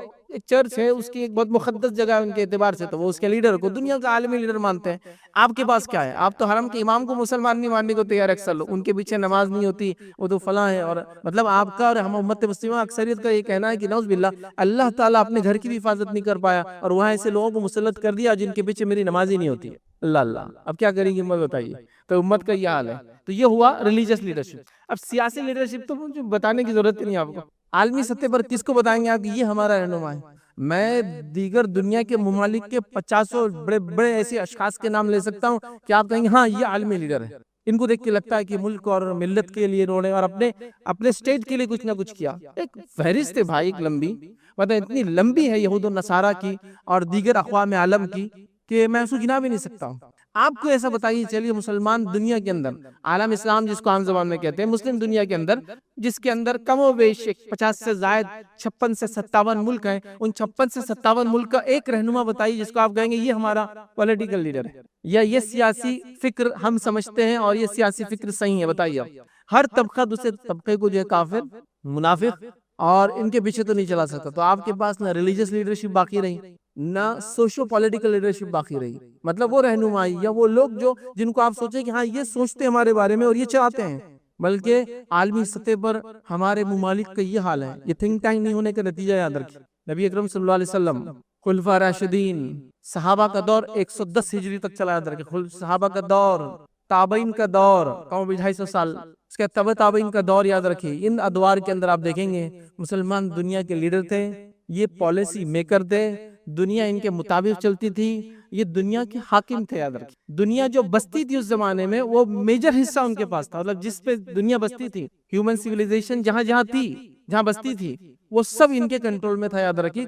چرچ ہے، اس کی ایک بہت مقدس جگہ ہے ان کے اعتبار سے، تو وہ اس کے لیڈر کو دنیا کا عالمی لیڈر مانتے ہیں. آپ کے پاس کیا ہے؟ آپ تو حرم کے امام کو مسلمان نہیں ماننے کو تیار. اکثر لوگ ان کے پیچھے نماز نہیں ہوتی، وہ تو فلاں ہے. اور مطلب آپ کا اور ہم امت مسلمہ اکثریت کا یہ کہنا ہے کہ نعوذ باللہ اللہ تعالیٰ اپنے گھر کی بھی حفاظت نہیں کر پایا اور وہاں ایسے لوگوں کو مسلط کر دیا جن کے پیچھے میری نماز ہی نہیں ہوتی. اللہ اللہ، اب کیا کریں گے امت بتائیے. تو امت کا یہ حال ہے. تو یہ ہوا ریلیجیس لیڈرشپ. اب سیاسی لیڈرشپ تو مجھے بتانے کی ضرورت نہیں آپ کو. عالمی سطح پر کس کو بتائیں گے آپ کہ یہ ہمارا رہنما ہے؟ میں دیگر دنیا کے ممالک کے 50 بڑے بڑے ایسے اشخاص کے نام لے سکتا ہوں کہ آپ کہیں گے ہاں یہ عالمی لیڈر ہے. ان کو دیکھ کے لگتا ہے کہ ملک اور ملت کے لیے انہوں نے اور اپنے اسٹیٹ کے لیے کچھ نہ کچھ کیا. ایک فہرست ہے بھائی، ایک لمبی، مطلب اتنی لمبی ہے یہود و نصارہ کی اور دیگر اقوام عالم کی کہ میں اس کو گنا بھی نہیں سکتا ہوں. آپ کو ایسا بتائیے، چلیے مسلمان دنیا کے اندر، عالم اسلام جس کو عام زبان میں کہتے ہیں، مسلم دنیا کے اندر، جس کے اندر کم و بیش 50 سے زائد 56 سے 57 ملک ہیں، ان 56 سے 57 ملک کا ایک رہنما بتائیے جس کو آپ کہیں گے یہ ہمارا پولیٹیکل لیڈر ہے، یا یہ سیاسی فکر ہم سمجھتے ہیں اور یہ سیاسی فکر صحیح ہے. بتائیے آپ. ہر طبقہ دوسرے طبقے کو جو ہے کافر، منافق اور ان کے پیچھے تو نہیں چلا سکتا. تو آپ کے پاس نہ ریلیجیس لیڈرشپ باقی رہی، نہ سوشو پولیٹیکل لیڈرشپ باقی رہی. مطلب وہ رہنمائی یا وہ لوگ جو جن کو آپ سوچیں کہ ہاں یہ سوچتے ہمارے بارے میں اور یہ چاہتے ہیں، بلکہ عالمی سطح پر ہمارے ممالک کا یہ حال ہے. یہ تھنک ٹینک نہیں ہونے کا نتیجہ یاد رکھیں. نبی اکرم صلی اللہ علیہ وسلم، خلفاء راشدین، صحابہ کا دور 110 ہجری تک چلا، یاد رکھیں. صحابہ کا دور تابعین کا دور کم و 250 سال، اس کے تبع تابعین کا دور یاد رکھیے، ان ادوار کے اندر آپ دیکھیں گے مسلمان دنیا کے لیڈر تھے، یہ پالیسی میکر تھے، دنیا ان کے مطابق چلتی تھی، یہ دنیا کے حاکم تھے یاد رکھیے۔ دنیا جو بستی تھی اس زمانے میں وہ میجر حصہ ان کے پاس تھا، مطلب جس پہ دنیا بستی تھی، ہیومن سیویلائزیشن جہاں جہاں تھی، جہاں بستی تھی، وہ سب ان کے کنٹرول میں تھا یاد رکھیے۔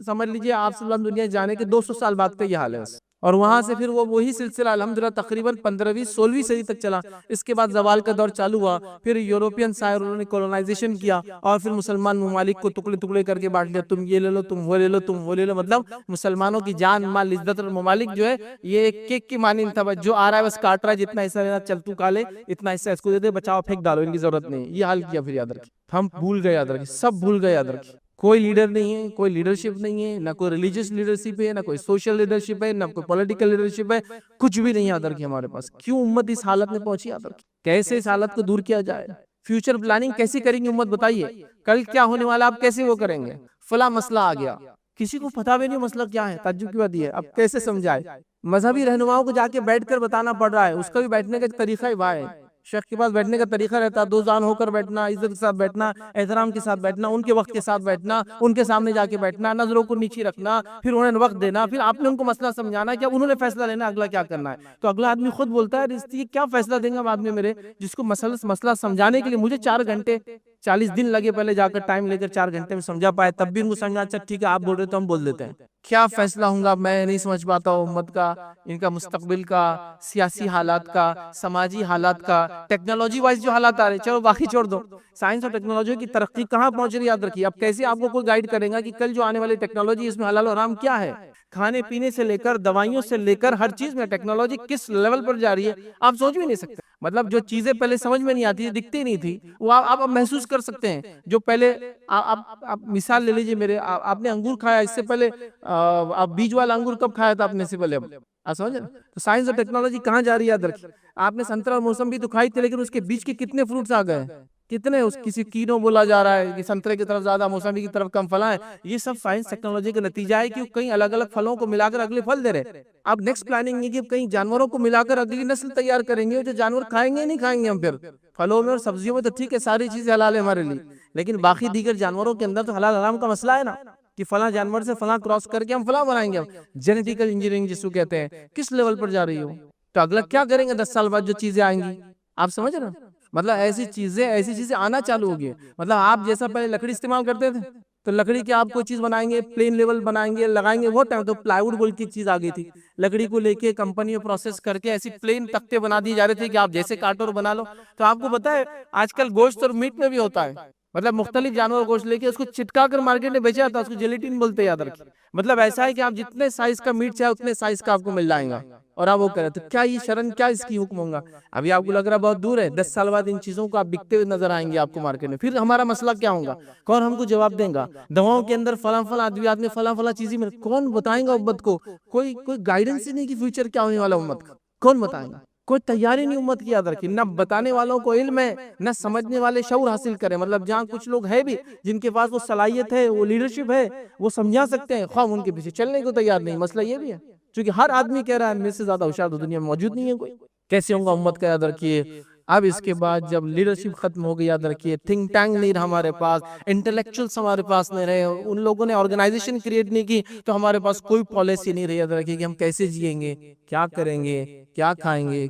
سمجھ لیجئے آپ صلی اللہ علیہ وسلم دنیا جانے کے 200 سال بعد کا یہ حال ہے، اور وہاں سے پھر وہ وہی سلسلہ الحمدللہ تقریباً 15ویں 16ویں صدی تک چلا۔ اس کے بعد زوال کا دور چالو ہوا، پھر یوروپین سائر انہوں نے کولونائزیشن کیا، اور پھر مسلمان ممالک کو ٹکڑے ٹکڑے کر کے بانٹ لیا، تم یہ لے لو، تم وہ لے لو، تم وہ لے لو، مطلب مسلمانوں کی جان مال عزت اور ممالک جو ہے یہ ایک کیک کی مانند تھا، جو آ رہا ہے بس کاٹ رہا ہے، جتنا حصہ لینا چل تو کھا لے، اتنا حصہ اس کو دے دے، بچاؤ پھینک ڈالو، ان کی ضرورت نہیں، یہ حال کیا پھر یاد رکھیں۔ ہم بھول گئے یاد رکھیں، سب بھول گئے یاد رکھیں، کوئی لیڈر نہیں ہے، کوئی لیڈرشپ نہیں ہے، نہ کوئی ریلیجیس لیڈرشپ ہے، نہ کوئی سوشل لیڈرشپ ہے، نہ کوئی پولیٹیکل لیڈرشپ ہے، کچھ بھی نہیں یاد رکھیں ہمارے پاس۔ کیوں امت اس حالت میں پہنچی یاد رکھیں، کیسے اس حالت کو دور کیا جائے، فیوچر پلاننگ کیسی کریں گے امت بتائیے، کل کیا ہونے والا آپ کیسے وہ کریں گے، فلاں مسئلہ آ گیا، کسی کو پتہ بھی نہیں مسئلہ کیا ہے، تعجب کی بات یہ ہے، اب کیسے سمجھائے، مذہبی رہنماؤں کو جا کے بیٹھ کر بتانا پڑ رہا ہے، اس کا بھی بیٹھنے کا طریقہ ہی ہے، شیخ کے پاس بیٹھنے کا طریقہ رہتا ہے، دو زان ہو کر بیٹھنا، عزت کے ساتھ بیٹھنا، احترام کے ساتھ بیٹھنا، ان کے وقت کے ساتھ بیٹھنا، ان کے سامنے جا کے بیٹھنا، نظروں کو نیچی رکھنا، پھر انہیں وقت دینا، پھر آپ نے ان کو مسئلہ سمجھانا کہ اب انہوں نے فیصلہ لینا اگلا کیا کرنا ہے، تو اگلا آدمی خود بولتا ہے یہ کیا فیصلہ دیں گا بعد میں میرے، جس کو مسئلہ سمجھانے کے لیے مجھے 4 گھنٹے 40 دن لگے پہلے جا کر ٹائم لے کر 4 گھنٹے میں سمجھا پائے، تب بھی ان کو سمجھا اچھا ٹھیک ہے آپ بول رہے تو ہم بول دیتے ہیں، کیا فیصلہ ہوں گا میں نہیں سمجھ پاتا ہوں، امت کا، ان کا مستقبل کا، سیاسی حالات کا، سماجی حالات کا، ٹیکنالوجی وائز جو حالات آ رہے ہیں، چلو باقی چھوڑ دو، سائنس اور ٹیکنالوجی کی ترقی کہاں پہنچ رہی ہے یاد رکھیے، اب کیسے آپ کو کوئی گائیڈ کرے گا کہ کل جو آنے والی ٹیکنالوجی اس میں حلال و حرام کیا ہے، کھانے پینے سے لے کر دوائیوں سے لے کر ہر چیز میں ٹیکنالوجی کس لیول پر جا رہی ہے آپ سوچ بھی نہیں سکتے، مطلب جو چیزیں پہلے سمجھ میں نہیں آتی تھی، دکھتی نہیں تھی، وہ آپ اب محسوس کر سکتے ہیں، جو پہلے آپ مثال لے لیجئے میرے، آپ نے انگور کھایا اس سے پہلے، آپ بیج والا انگور کب کھایا تھا آپ نے سے پہلے، آپ سمجھ رہے ہیں، تو سائنس اور ٹیکنالوجی کہاں جا رہی ہے یاد رکھیے، آپ نے سنترا اور موسم بھی تو کھائی تھی، لیکن اس کے بیچ کے کتنے فروٹس آ گئے، کتنے، کسی کینو بولا جا رہا ہے کہ سنترے کی طرف زیادہ، موسمی کی طرف کم فلاں ہے، یہ سب سائنس ٹیکنالوجی کا نتیجہ ہے کہ کئی الگ الگ پھلوں کو ملا کر اگلے پھل دے رہے، اب نیکسٹ پلاننگ یہ کہ کئی جانوروں کو ملا کر اگلی نسل تیار کریں گے، جو جانور کھائیں گے نہیں کھائیں گے ہم، پھر پھلوں میں اور سبزیوں میں تو ٹھیک ہے ساری چیزیں حلال ہے ہمارے لیے، لیکن باقی دیگر جانوروں کے اندر تو حلال حرام کا مسئلہ ہے نا، کہ فلاں جانور سے فلاں کراس کر کے ہم فلاں بنائیں گے، جینیٹیکل انجینئرنگ جس کو کہتے ہیں، کس لیول پر جا رہی ہو، تو اگلا کیا کریں گے 10 سال بعد جو چیزیں آئیں گی، آپ سمجھ رہے ہیں، مطلب ایسی چیزیں آنا چالو ہو گئی، مطلب آپ جیسا پہلے لکڑی استعمال کرتے تھے، تو لکڑی کی آپ کوئی چیز بنائیں گے، پلین لیول بنائیں گے، لگائیں گے، وہ ٹائم تو پلائی ووڈ بول کی چیز آ گئی تھی، لکڑی کو لے کے کمپنی میں پروسیس کر کے ایسی پلین تختے بنا دیے جا رہے تھے کہ آپ جیسے کاٹو اور بنا لو، تو آپ کو پتا ہے آج کل گوشت اور میٹ میں بھی ہوتا ہے، مطلب مختلف جانور گوشت لے کے اس کو چٹکا کر مارکیٹ میں بیچا جاتا ہے، اس کو جیلیٹن بولتے یاد رکھیں، مطلب ایسا ہے کہ آپ جتنے سائز کا میٹ چاہے اتنے سائز کا آپ کو مل جائے گا، اور آپ وہ کریں تو کیا یہ شرن، کیا اس کی حکم ہوگا، ابھی آپ کو لگ رہا بہت دور ہے، 10 سال بعد ان چیزوں کو آپ بکتے ہوئے نظر آئیں گے آپ کو مارکیٹ میں، پھر ہمارا مسئلہ کیا ہوگا، کون ہم کو جواب دیں گا، دواؤں کے اندر فلاں ادویات میں فلاں چیزیں میں کون بتائیں گا امت کو، کوئی گائیڈنس ہی نہیں کہ فیوچر کیا ہونے والا امت کا، کون بتائیں گا، کوئی تیاری نہیں امت کی یاد رکھی، نہ بتانے والوں کو علم ہے، نہ سمجھنے والے شعور حاصل کریں، مطلب جہاں کچھ لوگ ہیں بھی جن کے پاس وہ صلاحیت ہے، وہ لیڈرشپ ہے، وہ سمجھا سکتے ہیں، خواہ ان کے پیچھے چلنے کو تیار نہیں، مسئلہ یہ بھی ہے، چونکہ ہر آدمی کہہ رہا ہے میرے سے زیادہ ہوشیار تو دنیا میں موجود نہیں ہے کوئی، کیسے ہوں گا امت کا یاد رکھیے، اب اس کے بعد جب لیڈرشپ ختم ہو گئی یاد رکھیے، تھنک ٹینک نہیں رہا ہمارے پاس، انٹلیکچوئلس ہمارے پاس نہیں رہے، ان لوگوں نے آرگنائزیشن کریٹ نہیں کی، تو ہمارے پاس کوئی پالیسی نہیں رہی یاد رکھیے کہ ہم کیسے جئیں گے، کیا کریں گے، کیا کھائیں گے،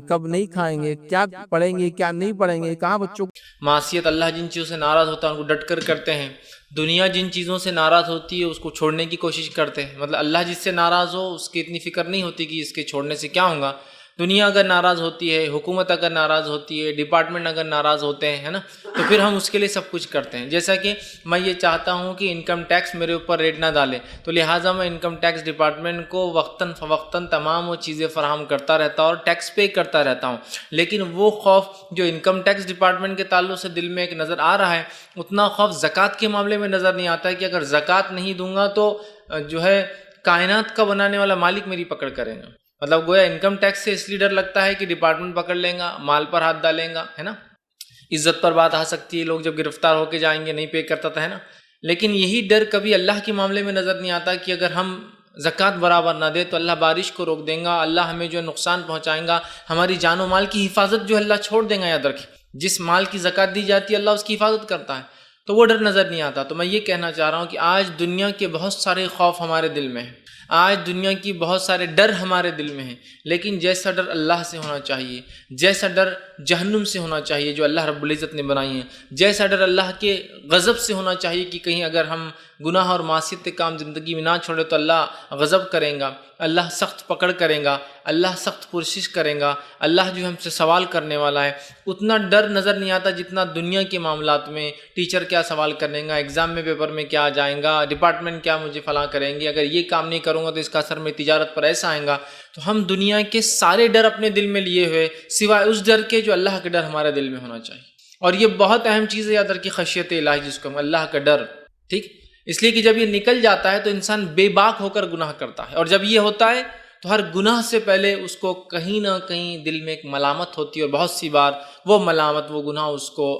کب نہیں کھائیں گے، کیا پڑھیں گے، کیا نہیں پڑھیں گے، کہاں بچوں معصیت اللہ جن چیزوں سے ناراض ہوتا ہے ان کو ڈٹ کر کرتے ہیں، دنیا جن چیزوں سے ناراض ہوتی ہے اس کو چھوڑنے کی کوشش کرتے ہیں، مطلب اللہ جس سے ناراض ہو اس کی اتنی فکر نہیں ہوتی کہ اس کے چھوڑنے سے کیا ہوگا، دنیا اگر ناراض ہوتی ہے، حکومت اگر ناراض ہوتی ہے، ڈپارٹمنٹ اگر ناراض ہوتے ہیں، ہے نا، تو پھر ہم اس کے لیے سب کچھ کرتے ہیں، جیسا کہ میں یہ چاہتا ہوں کہ انکم ٹیکس میرے اوپر ریٹ نہ ڈالے، تو لہٰذا میں انکم ٹیکس ڈپارٹمنٹ کو وقتاً فوقتاً تمام وہ چیزیں فراہم کرتا رہتا ہوں اور ٹیکس پے کرتا رہتا ہوں، لیکن وہ خوف جو انکم ٹیکس ڈپارٹمنٹ کے تعلق سے دل میں ایک نظر آ رہا ہے، اتنا خوف زکوٰۃ کے معاملے میں نظر نہیں آتا ہے کہ اگر زکوٰۃ نہیں دوں گا تو جو ہے کائنات کا بنانے والا مالک میری پکڑ کرے گا، مطلب گویا انکم ٹیکس سے اس لیے ڈر لگتا ہے کہ ڈپارٹمنٹ پکڑ لیں گا، مال پر ہاتھ ڈالیں گا، ہے نا، عزت پر بات آ سکتی ہے، لوگ جب گرفتار ہو کے جائیں گے نہیں پے کرتا تھا، ہے نا، لیکن یہی ڈر کبھی اللہ کے معاملے میں نظر نہیں آتا کہ اگر ہم زکوٰۃ برابر نہ دے تو اللہ بارش کو روک دیں گا، اللہ ہمیں جو ہے نقصان پہنچائیں گا، ہماری جان و مال کی حفاظت جو ہے اللہ چھوڑ دیں گا۔ یاد رکھیں، جس مال کی زکوٰۃ دی جاتی ہے اللہ اس کی حفاظت کرتا ہے، تو وہ ڈر نظر نہیں آتا۔ تو میں یہ کہنا چاہ رہا ہوں کہ آج دنیا کے بہت سارے خوف ہمارے دل میں ہیں، آج دنیا کی بہت سارے ڈر ہمارے دل میں ہیں، لیکن جیسا ڈر اللہ سے ہونا چاہیے، جیسا ڈر جہنم سے ہونا چاہیے جو اللہ رب العزت نے بنائی ہیں، جیسا ڈر اللہ کے غضب سے ہونا چاہیے کہ کہیں اگر ہم گناہ اور معصیت کے کام زندگی میں نہ چھوڑے تو اللہ غضب کریں گا، اللہ سخت پکڑ کریں گا، اللہ سخت پرسش کریں گا، اللہ جو ہم سے سوال کرنے والا ہے۔ اتنا ڈر نظر نہیں آتا جتنا دنیا کے معاملات میں، ٹیچر کیا سوال کریں گا، ایگزام میں پیپر میں کیا آ جائیں گا، ڈپارٹمنٹ کیا مجھے فلاں کریں گے، اگر یہ کام نہیں کروں گا تو اس کا اثر میں تجارت پر ایسا آئے گا۔ تو ہم دنیا کے سارے ڈر اپنے دل میں لیے ہوئے سوائے اس ڈر کے جو اللہ کا ڈر ہمارے دل میں ہونا چاہیے، اور یہ بہت اہم چیز ہے یاد رکھیے، خشیت الہی جس کو ہم اللہ کا ڈر، ٹھیک، اس لیے کہ جب یہ نکل جاتا ہے تو انسان بے باک ہو کر گناہ کرتا ہے، اور جب یہ ہوتا ہے تو ہر گناہ سے پہلے اس کو کہیں نہ کہیں دل میں ایک ملامت ہوتی ہے، اور بہت سی بار وہ ملامت، وہ گناہ اس کو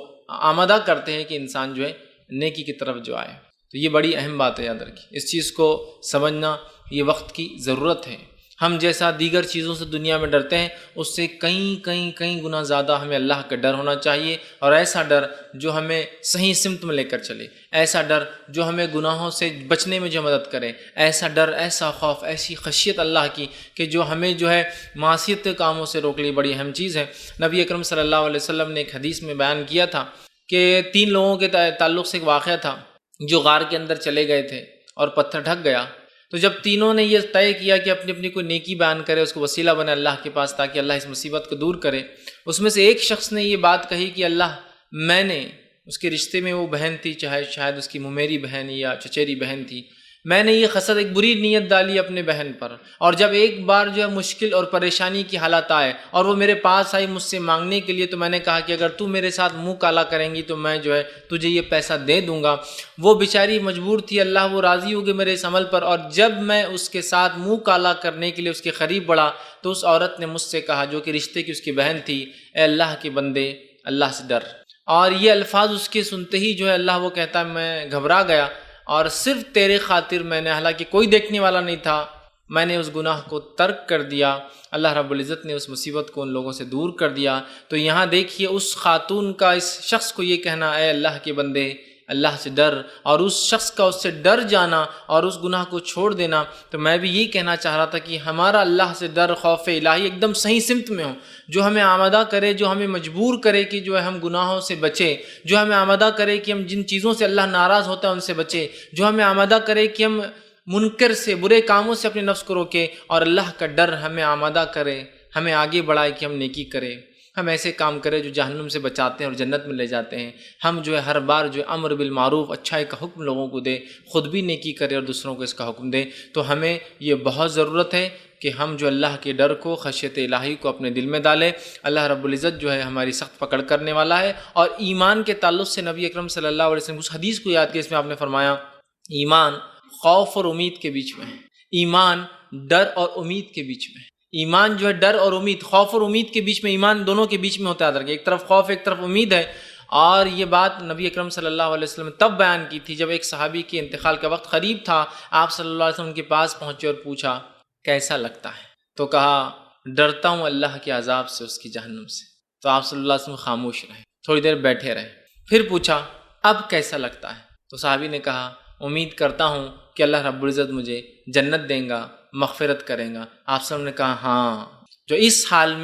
آمادہ کرتے ہیں کہ انسان جو ہے نیکی کی طرف جو آئے۔ تو یہ بڑی اہم بات ہے، یاد رکھیے، اس چیز کو سمجھنا یہ وقت کی ضرورت ہے۔ ہم جیسا دیگر چیزوں سے دنیا میں ڈرتے ہیں، اس سے کئی گنا زیادہ ہمیں اللہ کا ڈر ہونا چاہیے، اور ایسا ڈر جو ہمیں صحیح سمت میں لے کر چلے، ایسا ڈر جو ہمیں گناہوں سے بچنے میں جو مدد کرے، ایسا ڈر، ایسا خوف، ایسی خشیت اللہ کی کہ جو ہمیں جو ہے معصیت کے کاموں سے روک لی، بڑی اہم چیز ہے۔ نبی اکرم صلی اللہ علیہ وسلم نے ایک حدیث میں بیان کیا تھا کہ 3 لوگوں کے تعلق سے ایک واقعہ تھا جو غار کے اندر چلے گئے تھے اور پتھر ڈھک گیا، تو جب تینوں نے یہ طے کیا کہ اپنی اپنی کوئی نیکی بیان کرے، اس کو وسیلہ بنے اللہ کے پاس تاکہ اللہ اس مصیبت کو دور کرے، اس میں سے ایک شخص نے یہ بات کہی کہ اللہ، میں نے، اس کے رشتے میں وہ بہن تھی، چاہے شاید اس کی ممیری بہن یا چچیری بہن تھی، میں نے یہ خسر، ایک بری نیت ڈالی اپنے بہن پر، اور جب ایک بار جو ہے مشکل اور پریشانی کی حالت آئے اور وہ میرے پاس آئی مجھ سے مانگنے کے لیے، تو میں نے کہا کہ اگر تو میرے ساتھ منہ کالا کریں گی تو میں جو ہے تجھے یہ پیسہ دے دوں گا۔ وہ بیچاری مجبور تھی، اللہ وہ راضی ہو گئے میرے اس عمل پر، اور جب میں اس کے ساتھ منہ کالا کرنے کے لیے اس کے قریب بڑھا تو اس عورت نے مجھ سے کہا، جو کہ رشتے کی اس کی بہن تھی، اے اللہ کے بندے، اللہ سے ڈر۔ اور یہ الفاظ اس کے سنتے ہی جو ہے اللہ وہ کہتا ہے میں گھبرا گیا، اور صرف تیرے خاطر میں نے، حالانکہ کوئی دیکھنے والا نہیں تھا، میں نے اس گناہ کو ترک کر دیا، اللہ رب العزت نے اس مصیبت کو ان لوگوں سے دور کر دیا۔ تو یہاں دیکھیے اس خاتون کا اس شخص کو یہ کہنا، اے اللہ کے بندے، اللہ سے ڈر، اور اس شخص کا اس سے ڈر جانا اور اس گناہ کو چھوڑ دینا۔ تو میں بھی یہی کہنا چاہ رہا تھا کہ ہمارا اللہ سے ڈر، خوف الہی ایک دم صحیح سمت میں ہو، جو ہمیں آمادہ کرے، جو ہمیں مجبور کرے کہ جو ہے ہم گناہوں سے بچے، جو ہمیں آمادہ کرے کہ ہم جن چیزوں سے اللہ ناراض ہوتا ہے ان سے بچے، جو ہمیں آمادہ کرے کہ ہم منکر سے، برے کاموں سے اپنے نفس کو روکے، اور اللہ کا ڈر ہمیں آمادہ کرے، ہمیں آگے بڑھائے کہ ہم نیکی کریں، ہم ایسے کام کریں جو جہنم سے بچاتے ہیں اور جنت میں لے جاتے ہیں۔ ہم جو ہے ہر بار جو امر بالمعروف، اچھائی کا حکم لوگوں کو دے، خود بھی نیکی کرے اور دوسروں کو اس کا حکم دے۔ تو ہمیں یہ بہت ضرورت ہے کہ ہم جو اللہ کے ڈر کو، خشیت الہی کو اپنے دل میں ڈالیں۔ اللہ رب العزت جو ہے ہماری سخت پکڑ کرنے والا ہے۔ اور ایمان کے تعلق سے نبی اکرم صلی اللہ علیہ وسلم اس حدیث کو یاد کیا، اس میں آپ نے فرمایا ایمان خوف اور امید کے بیچ میں ہے، ایمان ڈر اور امید کے بیچ میں ہے۔ ایمان جو ہے ڈر اور امید، خوف اور امید کے بیچ میں، ایمان دونوں کے بیچ میں ہوتا ہے، ایک طرف خوف ایک طرف امید ہے۔ اور یہ بات نبی اکرم صلی اللہ علیہ وسلم نے تب بیان کی تھی جب ایک صحابی کے انتقال کا وقت قریب تھا، آپ صلی اللہ علیہ وسلم کے پاس پہنچے اور پوچھا کیسا لگتا ہے، تو کہا ڈرتا ہوں اللہ کے عذاب سے، اس کی جہنم سے۔ تو آپ صلی اللہ علیہ وسلم خاموش رہے، تھوڑی دیر بیٹھے رہے، پھر پوچھا اب کیسا لگتا ہے، تو صحابی نے کہا امید کرتا ہوں کہ اللہ رب العزت مجھے جنت دیں گا، مغفرت کریں گا۔ آپ صلی اللہ علیہ وسلم نے کہا ہاں، جو اس حال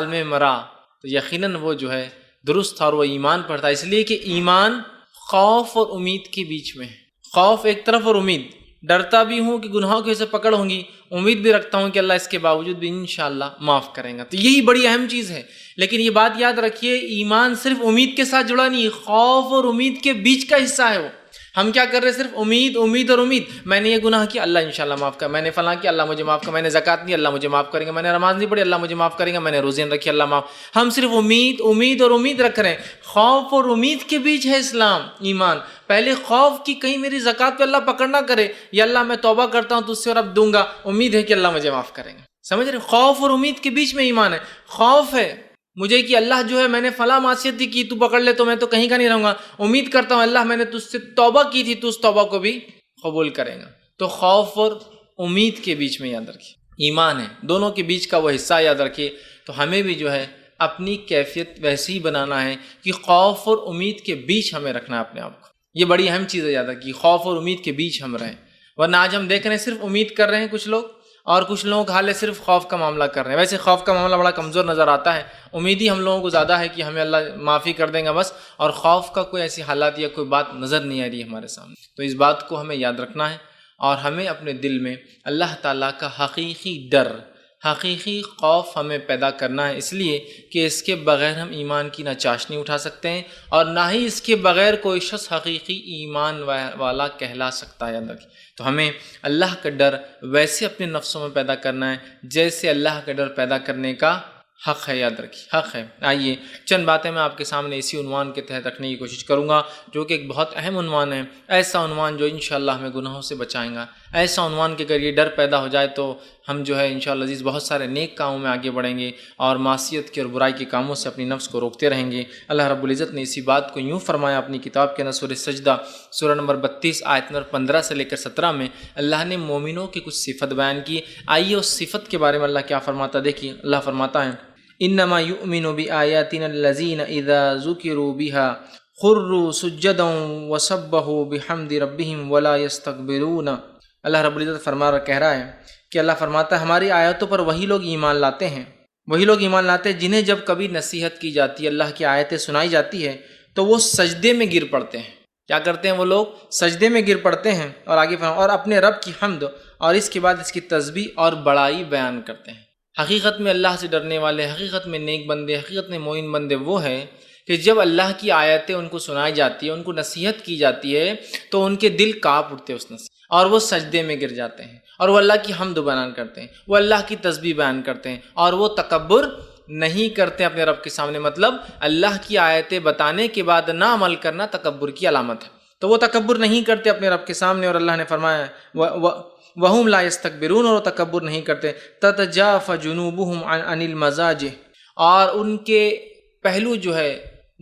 میں مرا تو یقیناً وہ جو ہے درست تھا اور وہ ایمان پر تھا، اس لیے کہ ایمان خوف اور امید کے بیچ میں ہے۔ خوف ایک طرف اور امید، ڈرتا بھی ہوں کہ گناہوں کی وجہ سے پکڑ ہوں گی، امید بھی رکھتا ہوں کہ اللہ اس کے باوجود بھی انشاءاللہ معاف کریں گا۔ تو یہی بڑی اہم چیز ہے۔ لیکن یہ بات یاد رکھیے، ایمان صرف امید کے ساتھ جڑا نہیں، خوف اور امید کے بیچ کا حصہ ہے وہ۔ ہم کیا کر رہے ہیں؟ صرف امید اور امید، میں نے یہ گناہ کیا اللہ انشاءاللہ معاف کر، میں نے فلاں کیا اللہ مجھے معاف کر، میں نے زکوٰۃ دی اللہ مجھے معاف کریں گا، میں نے نماز نہیں پڑھی اللہ مجھے معاف کریں گا، میں نے روزے نہیں رکھی اللہ معاف۔ ہم صرف امید اور امید رکھ رہے ہیں۔ خوف اور امید کے بیچ ہے اسلام، ایمان۔ پہلے خوف کی کہیں میری زکوٰۃ پہ اللہ پکڑ نہ کرے، یا اللہ میں توبہ کرتا ہوں تجھ سے اور اب دوں گا، امید ہے کہ اللہ مجھے معاف کریں گا۔ سمجھ رہے؟ خوف اور امید کے بیچ میں ایمان ہے۔ خوف ہے مجھے کہ اللہ جو ہے میں نے فلاں معصیت کی تو پکڑ لے تو میں تو کہیں کا نہیں رہوں گا، امید کرتا ہوں اللہ میں نے تجھ سے توبہ کی تھی تو اس توبہ کو بھی قبول کریں گا۔ تو خوف اور امید کے بیچ میں یاد رکھیے ایمان ہے، دونوں کے بیچ کا وہ حصہ یاد رکھیے. تو ہمیں بھی جو ہے اپنی کیفیت ویسے ہی بنانا ہے کہ خوف اور امید کے بیچ ہمیں رکھنا ہے اپنے آپ کو. یہ بڑی اہم چیز ہے یاد رکھیے، خوف اور امید کے بیچ ہم رہیں. ورنہ آج ہم دیکھ رہے ہیں صرف امید کر رہے ہیں کچھ لوگ، اور کچھ لوگوں کا حال ہے صرف خوف کا معاملہ کر رہے ہیں. ویسے خوف کا معاملہ بڑا کمزور نظر آتا ہے، امید ہی ہم لوگوں کو زیادہ ہے کہ ہمیں اللہ معافی کر دیں گا بس، اور خوف کا کوئی ایسی حالات یا کوئی بات نظر نہیں آ رہی ہے ہمارے سامنے. تو اس بات کو ہمیں یاد رکھنا ہے، اور ہمیں اپنے دل میں اللہ تعالیٰ کا حقیقی ڈر، حقیقی خوف ہمیں پیدا کرنا ہے، اس لیے کہ اس کے بغیر ہم ایمان کی نہ چاشنی اٹھا سکتے ہیں، اور نہ ہی اس کے بغیر کوئی شخص حقیقی ایمان والا کہلا سکتا ہے. تو ہمیں اللہ کا ڈر ویسے اپنے نفسوں میں پیدا کرنا ہے جیسے اللہ کا ڈر پیدا کرنے کا حق ہے. یاد رکھیے حق ہے. آئیے چند باتیں میں آپ کے سامنے اسی عنوان کے تحت رکھنے کی کوشش کروں گا، جو کہ ایک بہت اہم عنوان ہے، ایسا عنوان جو انشاءاللہ ہمیں گناہوں سے بچائیں گا، ایسا عنوان کہ اگر یہ ڈر پیدا ہو جائے تو ہم جو ہے انشاءاللہ عزیز بہت سارے نیک کاموں میں آگے بڑھیں گے، اور معصیت کے اور برائی کے کاموں سے اپنی نفس کو روکتے رہیں گے. اللہ رب العزت نے اسی بات کو یوں فرمایا اپنی کتاب کے اندر سورہ سجدہ سورہ نمبر 32 آیت نمبر 15 سے لے کر 17 میں اللہ نے مومنوں کی کچھ صفت بیان کی. آئیے اس صفت کے بارے میں اللہ کیا فرماتا دیکھیے. اللہ فرماتا ہے انما یؤمن بآیاتنا الذین اذا ذکروا بها خروا سجدا وسبحوا بحمد ربهم ولا يستكبرون. اللہ رب العزت کہہ رہا ہے کہ اللہ فرماتا ہے ہماری آیتوں پر وہی لوگ ایمان لاتے ہیں، وہی لوگ ایمان لاتے ہیں جنہیں جب کبھی نصیحت کی جاتی ہے، اللہ کی آیتیں سنائی جاتی ہے تو وہ سجدے میں گر پڑتے ہیں. کیا کرتے ہیں وہ لوگ؟ سجدے میں گر پڑتے ہیں. اور آگے اور اپنے رب کی حمد اور اس کے بعد اس کی تسبیح اور بڑائی بیان کرتے ہیں. حقیقت میں اللہ سے ڈرنے والے، حقیقت میں نیک بندے، حقیقت میں مومن بندے وہ ہیں کہ جب اللہ کی آیتیں ان کو سنائی جاتی ہے، ان کو نصیحت کی جاتی ہے تو ان کے دل کانپ اٹھتے ہیں اس نصیحت، اور وہ سجدے میں گر جاتے ہیں، اور وہ اللہ کی حمد بیان کرتے ہیں، وہ اللہ کی تسبیح بیان کرتے ہیں، اور وہ تکبر نہیں کرتے اپنے رب کے سامنے. مطلب اللہ کی آیتیں بتانے کے بعد نہ عمل کرنا تکبر کی علامت ہے. تو وہ تکبر نہیں کرتے اپنے رب کے سامنے، اور اللہ نے فرمایا وَهُمْ لَا يَسْتَكْبِرُونَ، اور وہ تکبر نہیں کرتے. تَتَجَافَ جُنُوبُهُمْ عَنِ الْمَضَاجِعِ، اور ان کے پہلو جو ہے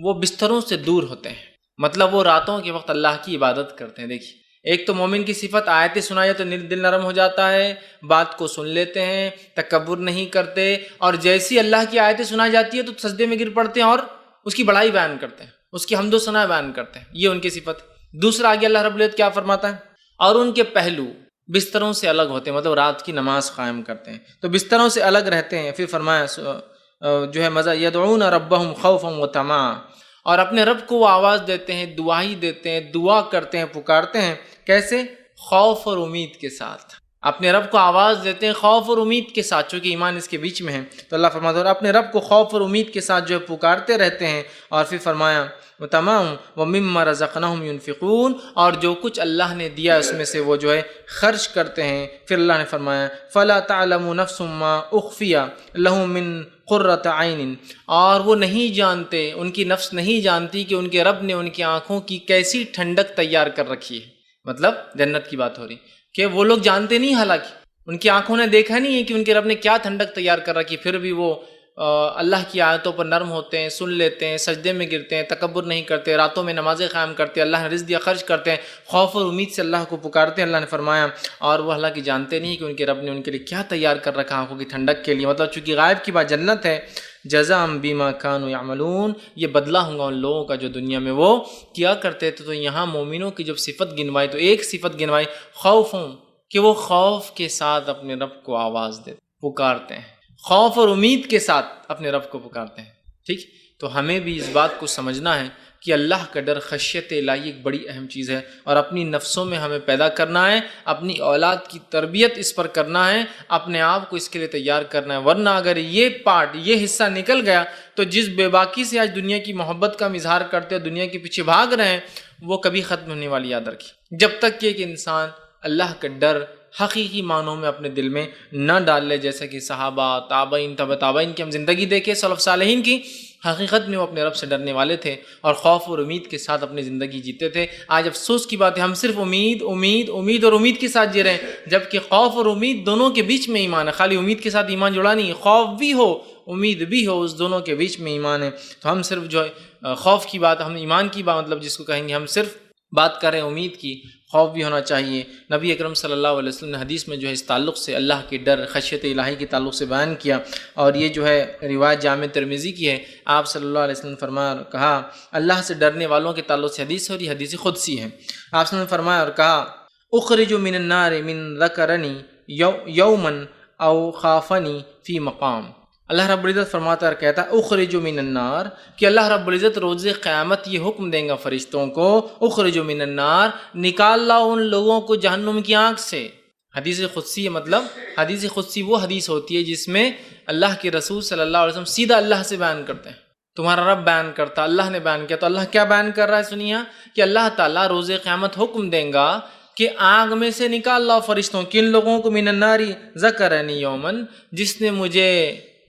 وہ بستروں سے دور ہوتے ہیں. مطلب وہ راتوں کے وقت اللہ کی عبادت کرتے ہیں. دیکھیے ایک تو مومن کی صفت آیتیں سنائی تو دل نرم ہو جاتا ہے، بات کو سن لیتے ہیں، تکبر نہیں کرتے، اور جیسی اللہ کی آیتیں سنائی جاتی ہے تو سجدے میں گر پڑتے ہیں اور اس کی بڑائی بیان کرتے ہیں، اس کی حمد و ثنا بیان کرتے ہیں. یہ ان کی صفت. دوسرا آگے اللہ رب العزت کیا فرماتا ہے؟ اور ان کے پہلو بستروں سے الگ ہوتے ہیں، مطلب رات کی نماز قائم کرتے ہیں تو بستروں سے الگ رہتے ہیں. پھر فرمایا جو ہے مزہ یدعون ربهم خوفا وطمعا، اور اپنے رب کو وہ آواز دیتے ہیں، دعائی دیتے ہیں، دعا کرتے ہیں، پکارتے ہیں. کیسے؟ خوف اور امید کے ساتھ. اپنے رب کو آواز دیتے ہیں خوف اور امید کے ساتھ، چونکہ ایمان اس کے بیچ میں ہے. تو اللہ فرماتا ہے اپنے رب کو خوف اور امید کے ساتھ جو ہے پکارتے رہتے ہیں. اور پھر فرمایا تمام وَمِمَّا رَزَقْنَاهُمْ يُنْفِقُونَ، اور جو کچھ اللہ نے دیا اس میں سے وہ جو ہے خرچ کرتے ہیں. پھر اللہ نے فرمایا فَلَا تَعْلَمُ نَفْسٌ مَّا أُخْفِيَ لَهُم مِّن قُرَّةِ عَيْنٍ، اور وہ نہیں جانتے، ان کی نفس نہیں جانتی کہ ان کے رب نے ان کی آنکھوں کی کیسی ٹھنڈک تیار کر رکھی ہے. مطلب جنت کی بات ہو رہی کہ وہ لوگ جانتے نہیں، حالانکہ ان کی آنکھوں نے دیکھا نہیں ہے کہ ان کے رب نے کیا ٹھنڈک تیار کر رکھی، پھر بھی وہ اللہ کی آیتوں پر نرم ہوتے ہیں، سن لیتے ہیں، سجدے میں گرتے ہیں، تکبر نہیں کرتے، راتوں میں نمازیں قائم کرتے، اللہ نے رزق دیا خرچ کرتے ہیں، خوف اور امید سے اللہ کو پکارتے ہیں. اللہ نے فرمایا اور وہ حالانکہ جانتے نہیں کہ ان کے رب نے ان کے لیے کیا تیار کر رکھا آنکھوں کی ٹھنڈک کے لیے. مطلب چونکہ غائب کی بات جنت ہے. جزاء بما كانوا يعملون، یہ بدلہ ہوں گا ان لوگوں کا جو دنیا میں وہ کیا کرتے تھے. تو یہاں مومنوں کی جب صفت گنوائی تو ایک صفت گنوائی خوفوں، کہ وہ خوف کے ساتھ اپنے رب کو آواز دیتے، پکارتے ہیں، خوف اور امید کے ساتھ اپنے رب کو پکارتے ہیں. ٹھیک، تو ہمیں بھی اس بات کو سمجھنا ہے کہ اللہ کا ڈر، خشیت الہی ایک بڑی اہم چیز ہے، اور اپنی نفسوں میں ہمیں پیدا کرنا ہے، اپنی اولاد کی تربیت اس پر کرنا ہے، اپنے آپ کو اس کے لیے تیار کرنا ہے. ورنہ اگر یہ پارٹ، یہ حصہ نکل گیا تو جس بے باکی سے آج دنیا کی محبت کا ہم اظہار کرتے ہیں، دنیا کے پیچھے بھاگ رہے ہیں، وہ کبھی ختم ہونے والی. یاد رکھیے جب تک کہ ایک انسان اللہ کا ڈر حقیقی معنوں میں اپنے دل میں نہ ڈال لے، جیسا کہ صحابہ، تابعین، تبع تابعین کی ہم زندگی دیکھیں، سلف صالحین کی، حقیقت میں وہ اپنے رب سے ڈرنے والے تھے اور خوف اور امید کے ساتھ اپنی زندگی جیتے تھے. آج افسوس کی بات ہے ہم صرف امید امید امید اور امید کے ساتھ جی رہے ہیں، جبکہ خوف اور امید دونوں کے بیچ میں ایمان ہے. خالی امید کے ساتھ ایمان جڑا نہیں، خوف بھی ہو امید بھی ہو، اس دونوں کے بیچ میں ایمان ہے. تو ہم صرف جو ہے خوف کی بات، ہم ایمان کی بات مطلب جس کو کہیں گے، ہم صرف بات کر رہے ہیں امید کی. خوف بھی ہونا چاہیے۔ نبی اکرم صلی اللہ علیہ وسلم نے حدیث میں جو ہے اس تعلق سے اللہ کے ڈر، خشیت الہی کے تعلق سے بیان کیا، اور یہ جو ہے روایت جامع ترمذی کی ہے۔ آپ صلی اللہ علیہ وسلم نے فرمایا اور کہا، اللہ سے ڈرنے والوں کے تعلق سے حدیث ہے اور یہ حدیث قدسی ہے۔ آپ صلی اللہ علیہ وسلم نے فرمایا اور کہا، اخرج من النار من ذکرنی یوما او خافنی فی مقام۔ اللہ رب العزت فرماتا اور کہتا ہے اخرج من النار، کہ اللہ رب العزت روز قیامت یہ حکم دیں گا فرشتوں کو، اخرج من النار، نکال لاؤ ان لوگوں کو جہنم کی آنکھ سے۔ حدیث قدسی مطلب حدیث قدسی وہ حدیث ہوتی ہے جس میں اللہ کے رسول صلی اللہ علیہ وسلم سیدھا اللہ سے بیان کرتے ہیں، تمہارا رب بیان کرتا، اللہ نے بیان کیا۔ تو اللہ کیا بیان کر رہا ہے سنیے، کہ اللہ تعالیٰ روز قیامت حکم دیں گا کہ آگ میں سے نکال لاؤ فرشتوں، کن لوگوں کو؟ من النار ذکرنی یومن، جس نے مجھے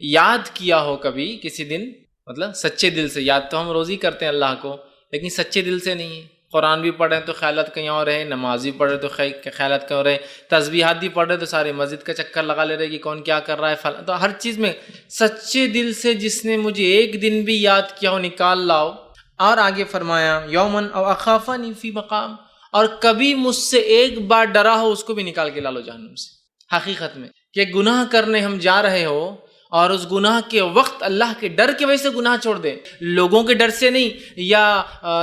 یاد کیا ہو کبھی کسی دن، مطلب سچے دل سے۔ یاد تو ہم روز ہی کرتے ہیں اللہ کو، لیکن سچے دل سے نہیں ہے۔ قرآن بھی پڑھ رہے ہیں تو خیالات کہیں اور رہے، نماز بھی پڑھ رہے تو خیالات کہیں اور رہے، تسبیحات بھی پڑھ رہے تو سارے مسجد کا چکر لگا لے رہے کہ کون کیا کر رہا ہے، تو ہر چیز میں سچے دل سے جس نے مجھے ایک دن بھی یاد کیا ہو نکال لاؤ۔ اور آگے فرمایا یومن او اخافنی فی مقام، اور کبھی مجھ سے ایک بار ڈرا ہو اس کو بھی نکال کے لا لو جہنم سے۔ حقیقت میں کہ گناہ کرنے ہم جا رہے ہو اور اس گناہ کے وقت اللہ کے ڈر کی وجہ سے گناہ چھوڑ دے، لوگوں کے ڈر سے نہیں، یا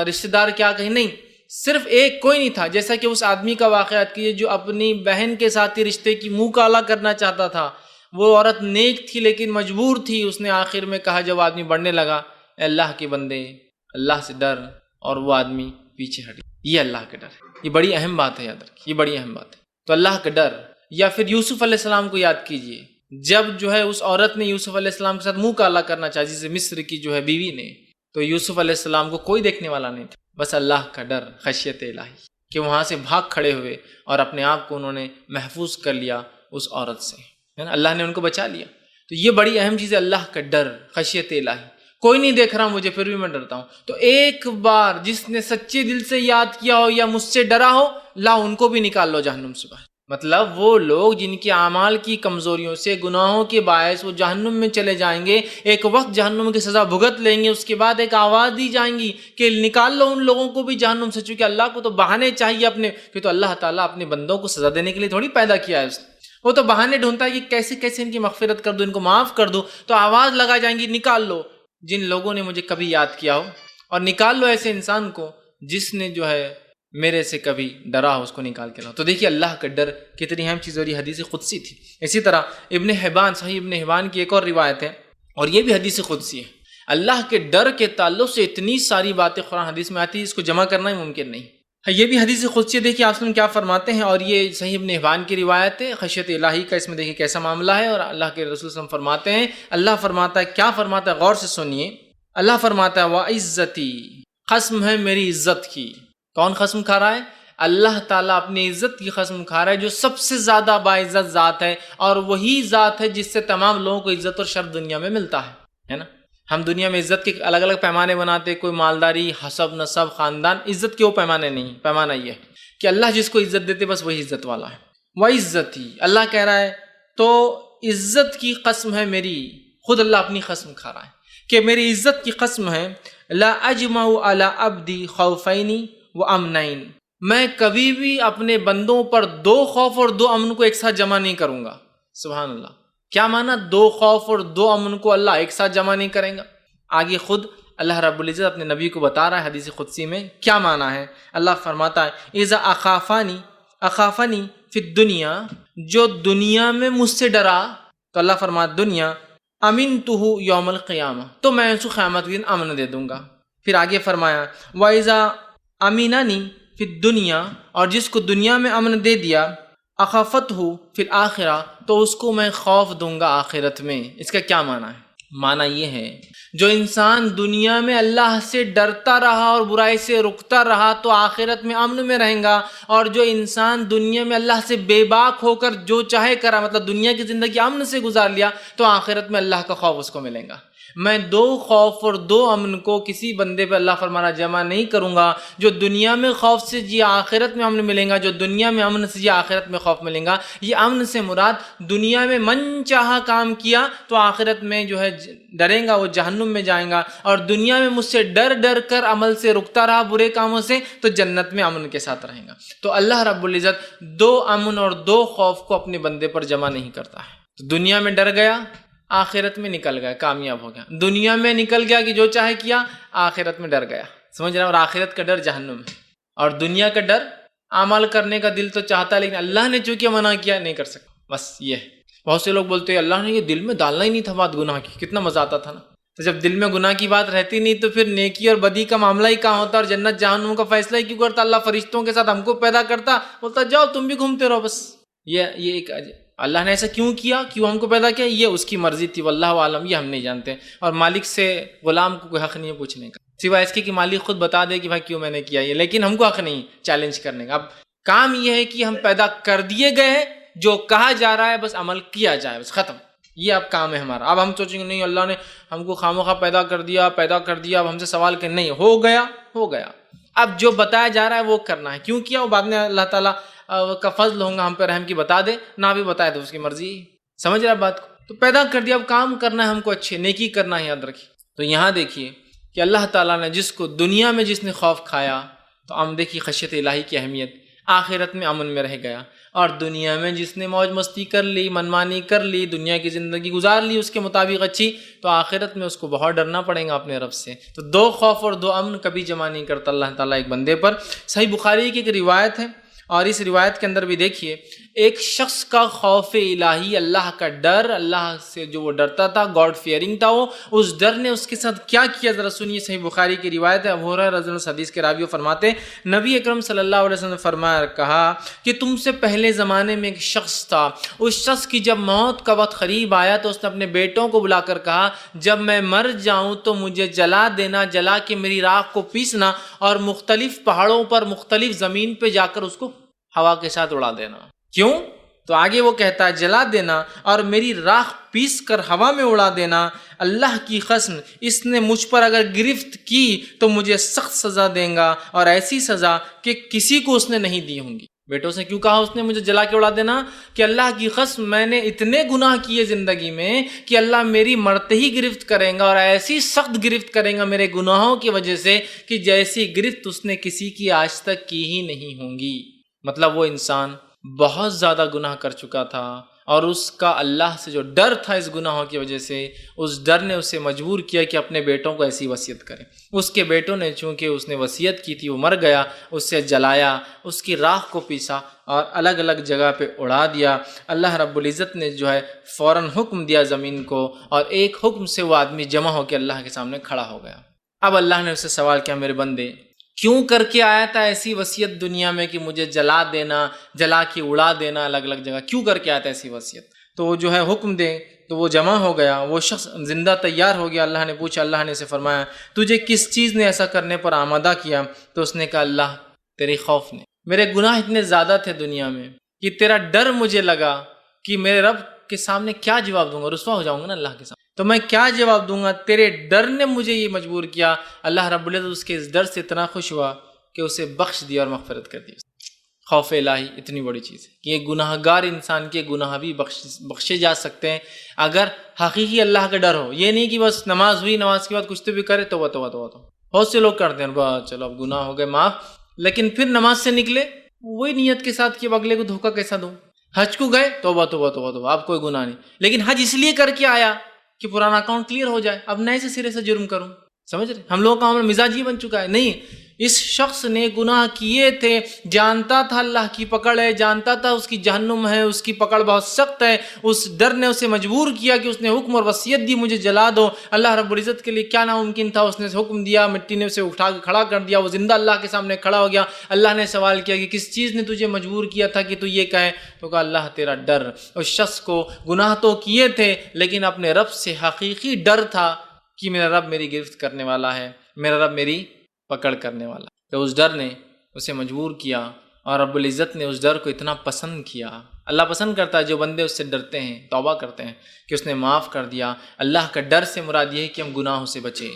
رشتہ دار کیا کہیں، نہیں، صرف ایک کوئی نہیں تھا، جیسا کہ اس آدمی کا واقعات کیے جو اپنی بہن کے ساتھ ہی رشتے کی منہ کالا کرنا چاہتا تھا۔ وہ عورت نیک تھی لیکن مجبور تھی، اس نے آخر میں کہا جب آدمی بڑھنے لگا، اے اللہ کے بندے اللہ سے ڈر، اور وہ آدمی پیچھے ہٹی۔ یہ اللہ کا ڈر ہے، یہ بڑی اہم بات ہے، یاد رکھیے، یہ بڑی اہم بات ہے۔ تو اللہ کا ڈر، یا پھر یوسف علیہ السلام کو یاد کیجئے، جب جو ہے اس عورت نے یوسف علیہ السلام کے ساتھ منہ کالا کرنا چاہا، جسے مصر کی جو ہے بیوی نے، تو یوسف علیہ السلام کو کوئی دیکھنے والا نہیں تھا، بس اللہ کا ڈر، خشیت الہی، کہ وہاں سے بھاگ کھڑے ہوئے اور اپنے آپ کو انہوں نے محفوظ کر لیا اس عورت سے، ہے نا، اللہ نے ان کو بچا لیا۔ تو یہ بڑی اہم چیز ہے، اللہ کا ڈر، خشیت الہی۔ کوئی نہیں دیکھ رہا مجھے پھر بھی میں ڈرتا ہوں۔ تو ایک بار جس نے سچے دل سے یاد کیا ہو یا مجھ سے ڈرا ہو، لا ان کو بھی نکال لو جہنم سے باہر۔ مطلب وہ لوگ جن کے اعمال کی کمزوریوں سے، گناہوں کے باعث وہ جہنم میں چلے جائیں گے، ایک وقت جہنم کی سزا بھگت لیں گے، اس کے بعد ایک آواز دی جائیں گی کہ نکال لو ان لوگوں کو بھی جہنم سے، چونکہ اللہ کو تو بہانے چاہیے اپنے، کہ تو اللہ تعالیٰ اپنے بندوں کو سزا دینے کے لیے تھوڑی پیدا کیا ہے اس نے، وہ تو بہانے ڈھونڈتا ہے کہ کیسے کیسے ان کی مغفرت کر دو، ان کو معاف کر دو۔ تو آواز لگا جائیں گی، نکال لو جن لوگوں نے مجھے کبھی یاد کیا ہو، اور نکال لو ایسے انسان کو جس نے جو ہے میرے سے کبھی ڈرا ہو، اس کو نکال کے لاؤ۔ تو دیکھیے اللہ کا ڈر کتنی اہم چیز، اور یہ حدیث قدسی تھی۔ اسی طرح ابن حبان، صحیح ابن حبان کی ایک اور روایت ہے، اور یہ بھی حدیث قدسی ہے۔ اللہ کے ڈر کے تعلق سے اتنی ساری باتیں قرآن حدیث میں آتی ہے، اس کو جمع کرنا ہی ممکن نہیں۔ یہ بھی حدیث قدسی ہے، دیکھیے آپ کیا فرماتے ہیں، اور یہ صحیح ابن حبان کی روایت ہے، خشیت الہی کا اس میں دیکھیے کیسا معاملہ ہے، اور اللہ کے رسول صلی اللہ علیہ وسلم فرماتے ہیں، اللہ فرماتا ہے، کیا فرماتا ہے، غور سے سنیے۔ اللہ فرماتا ہے وَعِزَّتِي، قسم ہے میری عزت کی۔ کون قسم کھا رہا ہے؟ اللہ تعالیٰ اپنی عزت کی قسم کھا رہا ہے، جو سب سے زیادہ باعزت ذات ہے، اور وہی ذات ہے جس سے تمام لوگوں کو عزت اور شرف دنیا میں ملتا ہے نا۔ ہم دنیا میں عزت کے الگ الگ پیمانے بناتے، کوئی مالداری، حسب، نسب، خاندان، عزت کے وہ پیمانے نہیں، پیمانہ یہ ہے کہ اللہ جس کو عزت دیتے بس وہی عزت والا ہے۔ وَعِزَّتِي، اللہ کہہ رہا ہے تو عزت کی قسم ہے میری، خود اللہ اپنی قسم کھا رہا ہے کہ میری عزت کی قسم ہے، لا اجمع علی عبدی خوفین و امنین، میں کبھی بھی اپنے بندوں پر دو خوف اور دو امن کو ایک ساتھ جمع نہیں کروں گا۔ سبحان اللہ، کیا معنی؟ دو خوف اور دو امن کو اللہ ایک ساتھ جمع نہیں کریں گا۔ آگے خود اللہ رب العزت اپنے نبی کو بتا رہا ہے حدیث قدسی میں کیا معنی ہے۔ اللہ فرماتا ہے اذا اخافنی فی الدنیا، جو دنیا میں مجھ سے ڈرا، تو اللہ فرماتا دنیا، امنتہ یوم القیامہ، تو میں اس کو قیامت کے دن امن دے دوں گا۔ پھر آگے فرمایا وَإِذَا أَمِنَنِي فی الدنیا، اور جس کو دنیا میں امن دے دیا، اخافتہ فی الآخرہ، تو اس کو میں خوف دوں گا آخرت میں۔ اس کا کیا معنی ہے؟ معنی یہ ہے جو انسان دنیا میں اللہ سے ڈرتا رہا اور برائی سے رکتا رہا تو آخرت میں امن میں رہیں گا، اور جو انسان دنیا میں اللہ سے بے باک ہو کر جو چاہے کرا، مطلب دنیا کی زندگی امن سے گزار لیا، تو آخرت میں اللہ کا خوف اس کو ملے گا۔ میں دو خوف اور دو امن کو کسی بندے پہ اللہ فرمانا جمع نہیں کروں گا. جو دنیا میں خوف سے جی آخرت میں امن ملیں گا, جو دنیا میں امن سے جی آخرت میں خوف ملیں گا. یہ امن سے مراد دنیا میں من چاہا کام کیا تو آخرت میں جو ہے ڈریں گا, وہ جہنم میں جائیں گا, اور دنیا میں مجھ سے ڈر ڈر کر عمل سے رکتا رہا برے کاموں سے تو جنت میں امن کے ساتھ رہیں گا. تو اللہ رب العزت دو امن اور دو خوف کو اپنے بندے پر جمع نہیں کرتا ہے. تو دنیا میں ڈر گیا, آخرت میں نکل گیا, کامیاب ہو گیا. دنیا میں نکل گیا کہ جو چاہے کیا, آخرت میں ڈر گیا, سمجھ رہے ہیں. اور آخرت کا ڈر جہنم ہے, اور دنیا کا ڈر اعمال کرنے کا دل تو چاہتا ہے لیکن اللہ نے چونکہ منع کیا نہیں کر سکتا. بس یہ ہے. بہت سے لوگ بولتے ہیں اللہ نے یہ دل میں ڈالنا ہی نہیں تھا بات گناہ کی, کتنا مزہ آتا تھا نا. تو جب دل میں گناہ کی بات رہتی نہیں تو پھر نیکی اور بدی کا معاملہ ہی کہاں ہوتا, اور جنت جہنم کا فیصلہ ہی کیوں کرتا. اللہ فرشتوں کے ساتھ ہم کو پیدا کرتا, بولتا جاؤ تم بھی گھومتے رہو. بس یہ ایک اللہ نے ایسا کیوں کیا, کیوں ہم کو پیدا کیا, یہ اس کی مرضی تھی. واللہ عالم, یہ ہم نہیں جانتے. اور مالک سے غلام کو کوئی حق نہیں ہے پوچھنے کا, سوائے اس کے کہ مالک خود بتا دے کہ بھائی کیوں میں نے کیا یہ, لیکن ہم کو حق نہیں چیلنج کرنے کا. اب کام یہ ہے کہ ہم پیدا کر دیے گئے ہیں, جو کہا جا رہا ہے بس عمل کیا جائے, بس ختم. یہ اب کام ہے ہمارا. اب ہم سوچیں گے نہیں اللہ نے ہم کو خامخواہ پیدا کر دیا, اب ہم سے سوال کریں, نہیں, ہو گیا. اب جو بتایا جا رہا ہے وہ کرنا ہے. کیوں کیا وہ بعد میں اللہ تعالیٰ کا فضل ہوگا ہم پہ رحم کی, بتا دے نہ بھی بتائے تو اس کی مرضی. سمجھ رہا بات کو. تو پیدا کر دیا, اب کام کرنا ہے ہم کو, اچھے نیکی کرنا ہے, یاد رکھیے. تو یہاں دیکھیے کہ اللہ تعالیٰ نے جس کو دنیا میں جس نے خوف کھایا تو ہم دیکھیے خشیت الہی کی اہمیت, آخرت میں امن میں رہ گیا. اور دنیا میں جس نے موج مستی کر لی, منمانی کر لی, دنیا کی زندگی گزار لی اس کے مطابق اچھی, تو آخرت میں اس کو بہت ڈرنا پڑے گا اپنے رب سے. تو دو خوف اور دو امن کبھی جمع نہیں کرتا اللہ تعالیٰ ایک بندے پر. صحیح بخاری کی ایک روایت ہے, اور اس روایت کے اندر بھی دیکھیے ایک شخص کا خوف الہی, اللہ کا ڈر, اللہ سے جو وہ ڈرتا تھا, گاڈ فیئرنگ تھا وہ, اس ڈر نے اس کے ساتھ کیا کیا ذرا سنیے. صحیح بخاری کی روایت ہے, ابو ہریرہ رضی اللہ عنہ حدیث کے راوی فرماتے نبی اکرم صلی اللہ علیہ وسلم نے فرمایا, کہا کہ تم سے پہلے زمانے میں ایک شخص تھا, اس شخص کی جب موت کا وقت قریب آیا تو اس نے اپنے بیٹوں کو بلا کر کہا جب میں مر جاؤں تو مجھے جلا دینا, جلا کے میری راکھ کو پیسنا اور مختلف پہاڑوں پر مختلف زمین پہ جا کر اس کو ہوا کے ساتھ اڑا دینا. کیوں؟ تو آگے وہ کہتا ہے جلا دینا اور میری راکھ پیس کر ہوا میں اڑا دینا. اللہ کی قسم اس نے مجھ پر اگر گرفت کی تو مجھے سخت سزا دیں گا, اور ایسی سزا کہ کسی کو اس نے نہیں دی ہوں گی. بیٹوں سے کیوں کہا اس نے مجھے جلا کے اڑا دینا, کہ اللہ کی قسم میں نے اتنے گناہ کیے زندگی میں کہ اللہ میری مرتے ہی گرفت کریں گا, اور ایسی سخت گرفت کریں گا میرے گناہوں کی وجہ سے کہ جیسی گرفت اس نے کسی کی آج تک کی ہی نہیں ہوں گی. مطلب وہ انسان بہت زیادہ گناہ کر چکا تھا, اور اس کا اللہ سے جو ڈر تھا اس گناہوں کی وجہ سے, اس ڈر نے اسے مجبور کیا کہ اپنے بیٹوں کو ایسی وصیت کرے. اس کے بیٹوں نے چونکہ اس نے وصیت کی تھی, وہ مر گیا, اسے جلایا, اس کی راکھ کو پیسا اور الگ الگ جگہ پہ اڑا دیا. اللہ رب العزت نے جو ہے فوراً حکم دیا زمین کو, اور ایک حکم سے وہ آدمی جمع ہو کے اللہ کے سامنے کھڑا ہو گیا. اب اللہ نے اسے سوال کیا, میرے بندے کیوں کر کے آیا تھا ایسی وصیت دنیا میں کہ مجھے جلا دینا, جلا کے اڑا دینا الگ الگ جگہ, کیوں کر کے آیا تھا ایسی وصیت؟ تو وہ جو ہے حکم دے تو وہ جمع ہو گیا, وہ شخص زندہ تیار ہو گیا. اللہ نے پوچھا, اللہ نے اسے فرمایا تجھے کس چیز نے ایسا کرنے پر آمادہ کیا؟ تو اس نے کہا اللہ تیری خوف نے, میرے گناہ اتنے زیادہ تھے دنیا میں کہ تیرا ڈر مجھے لگا کہ میرے رب کے سامنے کیا جواب دوں گا, رسوا ہو جاؤں گا نا اللہ کے سامنے, تو میں کیا جواب دوں گا, تیرے ڈر نے مجھے یہ مجبور کیا. اللہ رب العزت اس کے اس ڈر سے اتنا خوش ہوا کہ اسے بخش دیا اور مغفرت کر دی. خوف الہی اتنی بڑی چیز ہے کہ ایک گناہ گار انسان کے گناہ بھی بخشے جا سکتے ہیں اگر حقیقی اللہ کا ڈر ہو. یہ نہیں کہ بس نماز ہوئی, نماز کے بعد کچھ تو بھی کرے تو بہت سے لوگ کرتے ہیں, چلو اب گناہ ہو گئے معاف, لیکن پھر نماز سے نکلے وہی نیت کے ساتھ کہ اگلے کو دھوکہ کیسا دوں. حج کو گئے توبہ, اب کوئی گناہ نہیں, لیکن حج اس لیے کر کے آیا کہ پرانا اکاؤنٹ کلیئر ہو جائے, اب نئے سے سرے سے جرم کروں. سمجھ رہے, ہم لوگوں کا مزاج یہ بن چکا ہے. نہیں, اس شخص نے گناہ کیے تھے, جانتا تھا اللہ کی پکڑ ہے, جانتا تھا اس کی جہنم ہے, اس کی پکڑ بہت سخت ہے, اس ڈر نے اسے مجبور کیا کہ اس نے حکم اور وصیت دی مجھے جلا دو. اللہ رب العزت کے لیے کیا ناممکن تھا, اس نے حکم دیا, مٹی نے اسے اٹھا کے کھڑا کر دیا, وہ زندہ اللہ کے سامنے کھڑا ہو گیا. اللہ نے سوال کیا کہ کس چیز نے تجھے مجبور کیا تھا کہ تو یہ کہے, تو کہا اللہ تیرا ڈر. اس شخص کو گناہ تو کیے تھے لیکن اپنے رب سے حقیقی ڈر تھا کہ میرا رب میری گرفت کرنے والا ہے, میرا رب میری پکڑ کرنے والا. تو اس ڈر نے اسے مجبور کیا, اور رب العزت نے اس ڈر کو اتنا پسند کیا اللہ پسند کرتا ہے جو بندے اس سے ڈرتے ہیں، توبہ کرتے ہیں کہ اس نے معاف کر دیا۔ اللہ کا ڈر سے مراد یہ ہے کہ ہم گناہوں سے بچیں،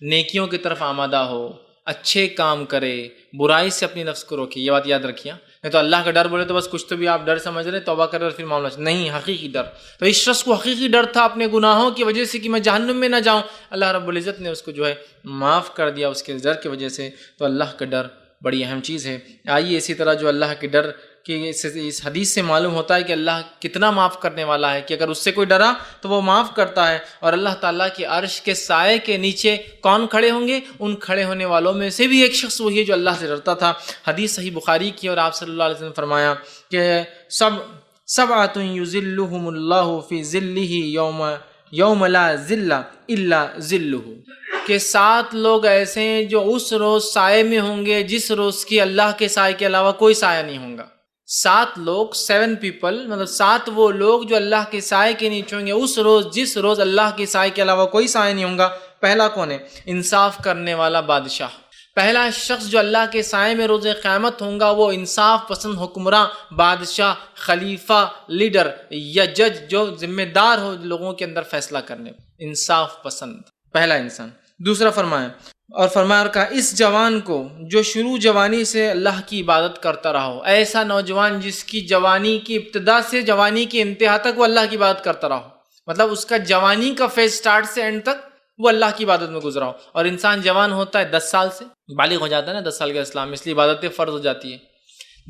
نیکیوں کی طرف آمادہ ہو، اچھے کام کرے، برائی سے اپنی نفس کو روکے۔ یہ بات یاد رکھیے، نہیں تو اللہ کا ڈر بولے تو بس کچھ تو بھی آپ ڈر سمجھ رہے، توبہ کرے اور پھر معاملہ نہیں، حقیقی ڈر۔ تو اس شخص کو حقیقی ڈر تھا اپنے گناہوں کی وجہ سے کہ میں جہنم میں نہ جاؤں، اللہ رب العزت نے اس کو جو ہے معاف کر دیا اس کے ڈر کی وجہ سے۔ تو اللہ کا ڈر بڑی اہم چیز ہے۔ آئیے اسی طرح جو اللہ کے ڈر کہ اس حدیث سے معلوم ہوتا ہے کہ اللہ کتنا معاف کرنے والا ہے کہ اگر اس سے کوئی ڈرا تو وہ معاف کرتا ہے۔ اور اللہ تعالیٰ کے عرش کے سائے کے نیچے کون کھڑے ہوں گے؟ ان کھڑے ہونے والوں میں سے بھی ایک شخص وہی ہے جو اللہ سے ڈرتا تھا۔ حدیث صحیح بخاری کی، اور آپ صلی اللہ علیہ وسلم نے فرمایا کہ سبعۃ یظلھم اللہ فی ظلہ یوم لا ظل الا ظلہ، کہ 7 لوگ ایسے ہیں جو اس روز سائے میں ہوں گے جس روز کی اللہ کے سائے کے علاوہ کوئی سایہ نہیں ہوگا۔ 7 لوگ، 7 پیپل، مطلب 7 وہ لوگ جو اللہ کے سائے کے نیچے ہوں گے اس روز جس روز اللہ کے سائے کے علاوہ کوئی سایہ نہیں ہوگا۔ پہلا کون ہے؟ انصاف کرنے والا بادشاہ۔ پہلا شخص جو اللہ کے سائے میں روز قیامت ہوگا وہ انصاف پسند حکمراں، بادشاہ، خلیفہ، لیڈر یا جج جو ذمہ دار ہو لوگوں کے اندر فیصلہ کرنے، انصاف پسند پہلا انسان۔ دوسرا فرمایا اور کہا اس جوان کو جو شروع جوانی سے اللہ کی عبادت کرتا رہا ہو، ایسا نوجوان جس کی جوانی کی ابتدا سے جوانی کی انتہا تک وہ اللہ کی عبادت کرتا رہا ہو، مطلب اس کا جوانی کا فیز سٹارٹ سے اینڈ تک وہ اللہ کی عبادت میں گزرا ہو۔ اور انسان جوان ہوتا ہے 10 سال سے، بالغ ہو جاتا ہے نا 10 سال کے اسلام میں، اس لیے عبادتیں فرض ہو جاتی ہے۔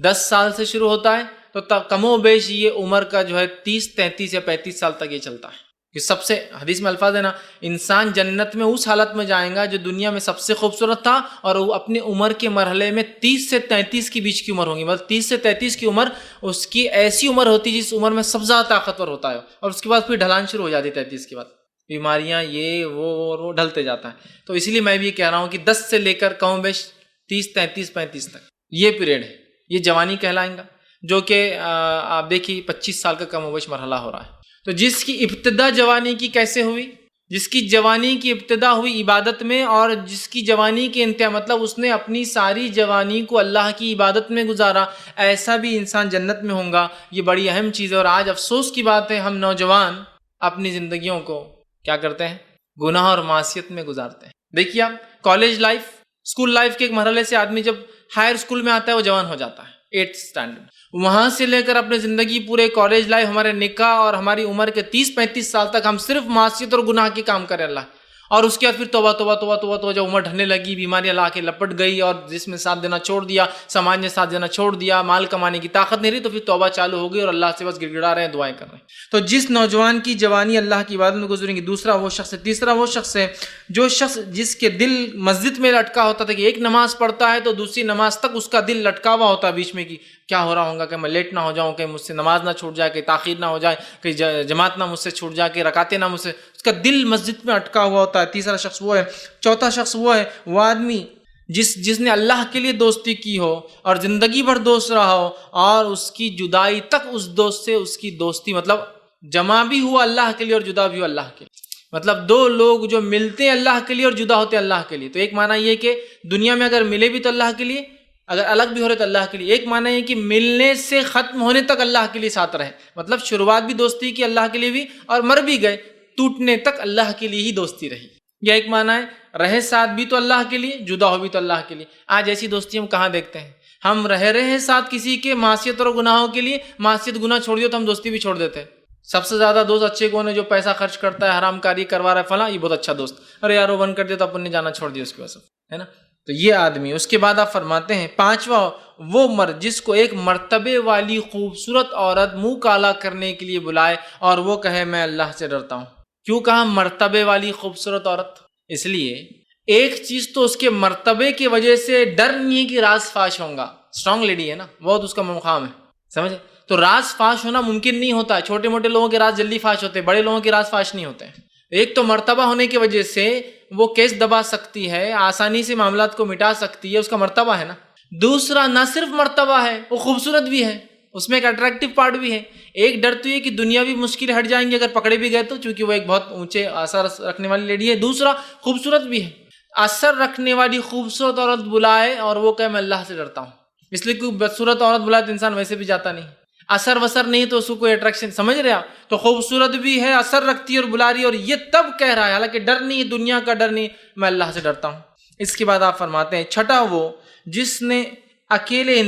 10 سال سے شروع ہوتا ہے تو کم و بیش یہ عمر کا جو ہے 30، 33 یا 35 سال تک یہ چلتا ہے۔ کہ سب سے حدیث میں الفاظ ہے نا، انسان جنت میں اس حالت میں جائیں گا جو دنیا میں سب سے خوبصورت تھا، اور وہ اپنی عمر کے مرحلے میں 30 سے 33 کے بیچ کی عمر ہوگی، مطلب 30 سے 33 کی عمر اس کی ایسی عمر ہوتی ہے جس عمر میں سب سے زیادہ طاقتور ہوتا ہے، اور اس کے بعد پھر ڈھلان شروع ہو جاتی ہے 33 کے بعد، بیماریاں یہ وہ ڈھلتے جاتا ہے۔ تو اسی لیے میں بھی یہ کہہ رہا ہوں کہ 10 سے لے کر کم و بیش 30، 33، 35 تک یہ پیریڈ ہے، یہ جوانی کہلائیں گا، جو کہ آپ دیکھیے 25 سال کا کم و بیش مرحلہ ہو رہا ہے۔ تو جس کی ابتدا جوانی کی کیسے ہوئی؟ جس کی جوانی کی ابتدا ہوئی عبادت میں، اور جس کی جوانی کی انتہا مطلب اس نے اپنی ساری جوانی کو اللہ کی عبادت میں گزارا، ایسا بھی انسان جنت میں ہوگا۔ یہ بڑی اہم چیز ہے۔ اور آج افسوس کی بات ہے ہم نوجوان اپنی زندگیوں کو کیا کرتے ہیں؟ گناہ اور معصیت میں گزارتے ہیں۔ دیکھیے آپ کالج لائف، اسکول لائف کے ایک مرحلے سے آدمی جب ہائر اسکول میں آتا ہے وہ جوان ہو جاتا ہے، 8th اسٹینڈرڈ، وہاں سے لے کر اپنے زندگی پورے کالج لائف، ہمارے نکاح اور ہماری عمر کے 30-35 سال تک ہم صرف معصیت اور گناہ کے کام کریں اللہ، اور اس کے بعد پھر توبہ جب عمر ڈھلنے لگی، بیماریاں لا کے لپٹ گئی، اور جس میں ساتھ دینا چھوڑ دیا، سماج نے ساتھ دینا چھوڑ دیا، مال کمانے کی طاقت نہیں رہی، تو پھر توبہ چالو ہو گئی اور اللہ سے بس گڑ گڑا رہے ہیں، دعائیں کر رہے ہیں۔ تو جس نوجوان کی جوانی اللہ کی عبادت میں گزریں گی، دوسرا وہ شخص ہے۔ تیسرا وہ شخص ہے جو شخص جس کے دل مسجد میں لٹکا ہوتا تھا کہ ایک نماز پڑھتا ہے تو دوسری نماز تک اس کا دل لٹکا ہوا ہوتا ہے بیچ میں، کہ کیا ہو رہا ہوگا، کہ میں لیٹ نہ ہو جاؤں، کہ مجھ سے نماز نہ چھوٹ جائے، کہ تاخیر نہ ہو جائے، کہ جماعت نہ مجھ سے چھوٹ جائے، کہ رکعتیں نہ مجھ سے، اس کا دل مسجد میں اٹکا ہوا ہوتا ہے۔ تیسرا شخص وہ ہے۔ چوتھا شخص وہ ہے، وہ آدمی جس نے اللہ کے لیے دوستی کی ہو اور زندگی بھر دوست رہا ہو، اور اس کی جدائی تک اس دوست سے اس کی دوستی، مطلب جمع بھی ہوا اللہ کے لیے اور جدا بھی ہوا اللہ کے لیے، مطلب 2 لوگ جو ملتے ہیں اللہ کے لیے اور جدا ہوتے ہیں اللہ کے لیے۔ تو ایک معنی یہ کہ دنیا میں اگر ملے بھی تو اللہ کے لیے، اگر الگ بھی ہو رہے تو اللہ کے لیے۔ ایک معنی یہ کہ ملنے سے ختم ہونے تک اللہ کے لیے ساتھ رہے، مطلب شروعات بھی دوستی کی اللہ کے لیے بھی، اور مر بھی گئے، ٹوٹنے تک اللہ کے لیے ہی دوستی رہی۔ یہ ایک معنی ہے، رہے ساتھ بھی تو اللہ کے لیے، جدا ہو بھی تو اللہ کے لیے۔ آج ایسی دوستی ہم کہاں دیکھتے ہیں؟ ہم رہے ساتھ کسی کے معصیت اور گناہوں کے لیے، معصیت گناہ چھوڑ دیا تو ہم دوستی بھی چھوڑ دیتے ہیں۔ سب سے زیادہ دوست اچھے کون ہے؟ جو پیسہ خرچ کرتا ہے، حرام کاری کروا رہا ہے، فلاں، یہ بہت اچھا دوست، ارے یار وہ بند کر دیا تو اپن نے جانا چھوڑ دیا اس کی وجہ سے، ہے نا؟ تو یہ آدمی۔ اس کے بعد آپ فرماتے ہیں 5واں وہ مرد جس کو ایک مرتبے والی خوبصورت عورت منہ کالا کرنے کے لیے بلائے اور وہ کہے میں اللہ سے ڈرتا ہوں۔ کیوں کہا مرتبے والی خوبصورت عورت؟ اس لیے ایک چیز تو اس کے مرتبے کی وجہ سے ڈر نہیں ہے کہ راز فاش ہوگا، اسٹرانگ لیڈی ہے نا، بہت اس کا مقام ہے، سمجھے؟ تو راز فاش ہونا ممکن نہیں ہوتا ہے، چھوٹے موٹے لوگوں کے راز جلدی فاش ہوتے ہیں، بڑے لوگوں کے راز فاش نہیں ہوتے ہیں۔ ایک تو مرتبہ ہونے کی وجہ سے وہ کیس دبا سکتی ہے، آسانی سے معاملات کو مٹا سکتی ہے، اس کا مرتبہ ہے نا۔ دوسرا نہ صرف مرتبہ ہے، وہ خوبصورت بھی ہے، اس میں ایک اٹریکٹیو پارٹ بھی ہے۔ ایک ڈر تو یہ کہ دنیاوی مشکل ہٹ جائیں گی اگر پکڑے بھی گئے تو، چونکہ وہ ایک بہت اونچے اثر رکھنے والی لیڈی ہے۔ دوسرا خوبصورت بھی ہے، اثر رکھنے والی خوبصورت عورت بلائے اور وہ کہے میں اللہ سے ڈرتا ہوں، اس لیے کوئی بدصورت عورت بلائے تو انسان ویسے بھی جاتا نہیں۔ اثر وثر نہیں تو اس کو کوئی اٹریکشن، سمجھ رہے آپ؟ تو خوبصورت بھی ہے، اثر رکھتی ہے اور بلا رہی ہے، اور یہ تب کہہ رہا ہے، حالانکہ ڈر نہیں ہے، دنیا کا ڈر نہیں، میں اللہ سے ڈرتا ہوں۔ اس کے بعد آپ فرماتے ہیں چھٹا وہ جس نے اکیلے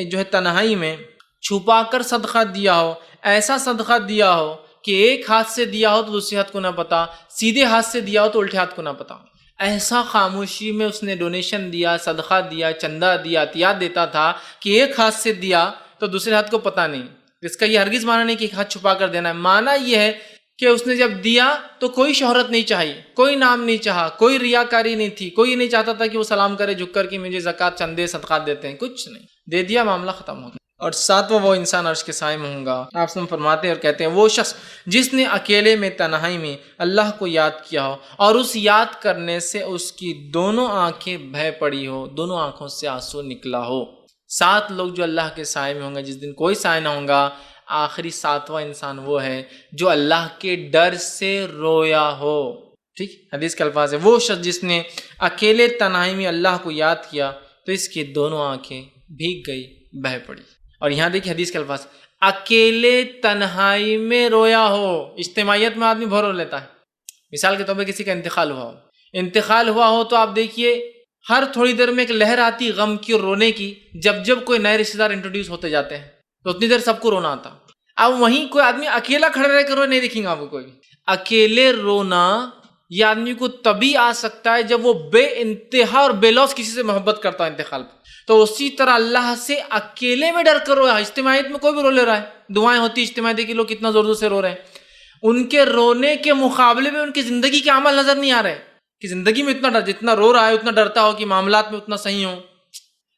جو ہے تنہائی میں چھپا کر صدقہ دیا ہو، ایسا صدقہ دیا ہو کہ ایک ہاتھ سے دیا ہو تو دوسرے ہاتھ کو نہ پتا، سیدھے ہاتھ سے دیا ہو تو الٹے ہاتھ کو نہ پتا، ایسا خاموشی میں اس نے ڈونیشن دیا، صدقہ دیا، چندہ دیا، عطیات دیتا تھا کہ ایک ہاتھ سے دیا تو دوسرے ہاتھ کو پتہ نہیں۔ اس کا یہ ہرگز معنی نہیں کہ ایک ہاتھ چھپا کر دینا ہے، معنی یہ ہے کہ اس نے جب دیا تو کوئی شہرت نہیں چاہی، کوئی نام نہیں چاہا، کوئی ریاکاری نہیں تھی، کوئی نہیں چاہتا تھا کہ وہ سلام کرے جھک کر کہ مجھے زکوٰۃ چندے صدقات دیتے ہیں، کچھ نہیں، دے دیا، معاملہ ختم ہو گیا۔ اور ساتواں وہ انسان عرش کے سائے میں ہوں گا۔ آپ سے فرماتے ہیں اور کہتے ہیں وہ شخص جس نے اکیلے میں تنہائی میں اللہ کو یاد کیا ہو اور اس یاد کرنے سے اس کی دونوں آنکھیں بہہ پڑی ہو، دونوں آنکھوں سے آنسو نکلا ہو۔ 7 لوگ جو اللہ کے سائے میں ہوں گے جس دن کوئی سائے نہ ہوگا، آخری 7واں انسان وہ ہے جو اللہ کے ڈر سے رویا ہو۔ ٹھیک، حدیث کے الفاظ ہے وہ شخص جس نے اکیلے تنہائی میں اللہ کو یاد کیا تو اس کی دونوں آنکھیں بھیگ گئی، بہہ پڑی۔ اور یہاں دیکھیں حدیث کے الفاظ، اکیلے تنہائی میں رویا ہو۔ اجتماعیت میں آدمی بہت رو لیتا ہے، مثال کے طور پہ کسی کا انتقال ہوا ہو تو آپ دیکھیے ہر تھوڑی دیر میں ایک لہر آتی غم کی اور رونے کی، جب کوئی نئے رشتہ دار انٹروڈیوس ہوتے جاتے ہیں تو اتنی دیر سب کو رونا آتا۔ اب وہیں کوئی آدمی اکیلا کھڑے رہ کر رو نہیں دیکھیں گے آپ کو کوئی بھی۔ اکیلے رونا یہ آدمی کو تبھی آ سکتا ہے جب وہ بے انتہا اور بے لوث کسی سے محبت کرتا ہے انتقال پر۔ تو اسی طرح اللہ سے اکیلے میں ڈر کر رویا۔ اجتماعیت میں کوئی بھی رو لے رہا ہے، دعائیں ہوتی اجتماعی، دیکھیے لوگ کتنا زور زور سے رو رہے ہیں، ان کے رونے کے مقابلے میں ان کی زندگی کے عمل نظر نہیں آ رہے کہ زندگی میں اتنا ڈر، جتنا رو رہا ہے اتنا ڈرتا ہو کہ معاملات میں اتنا صحیح ہو۔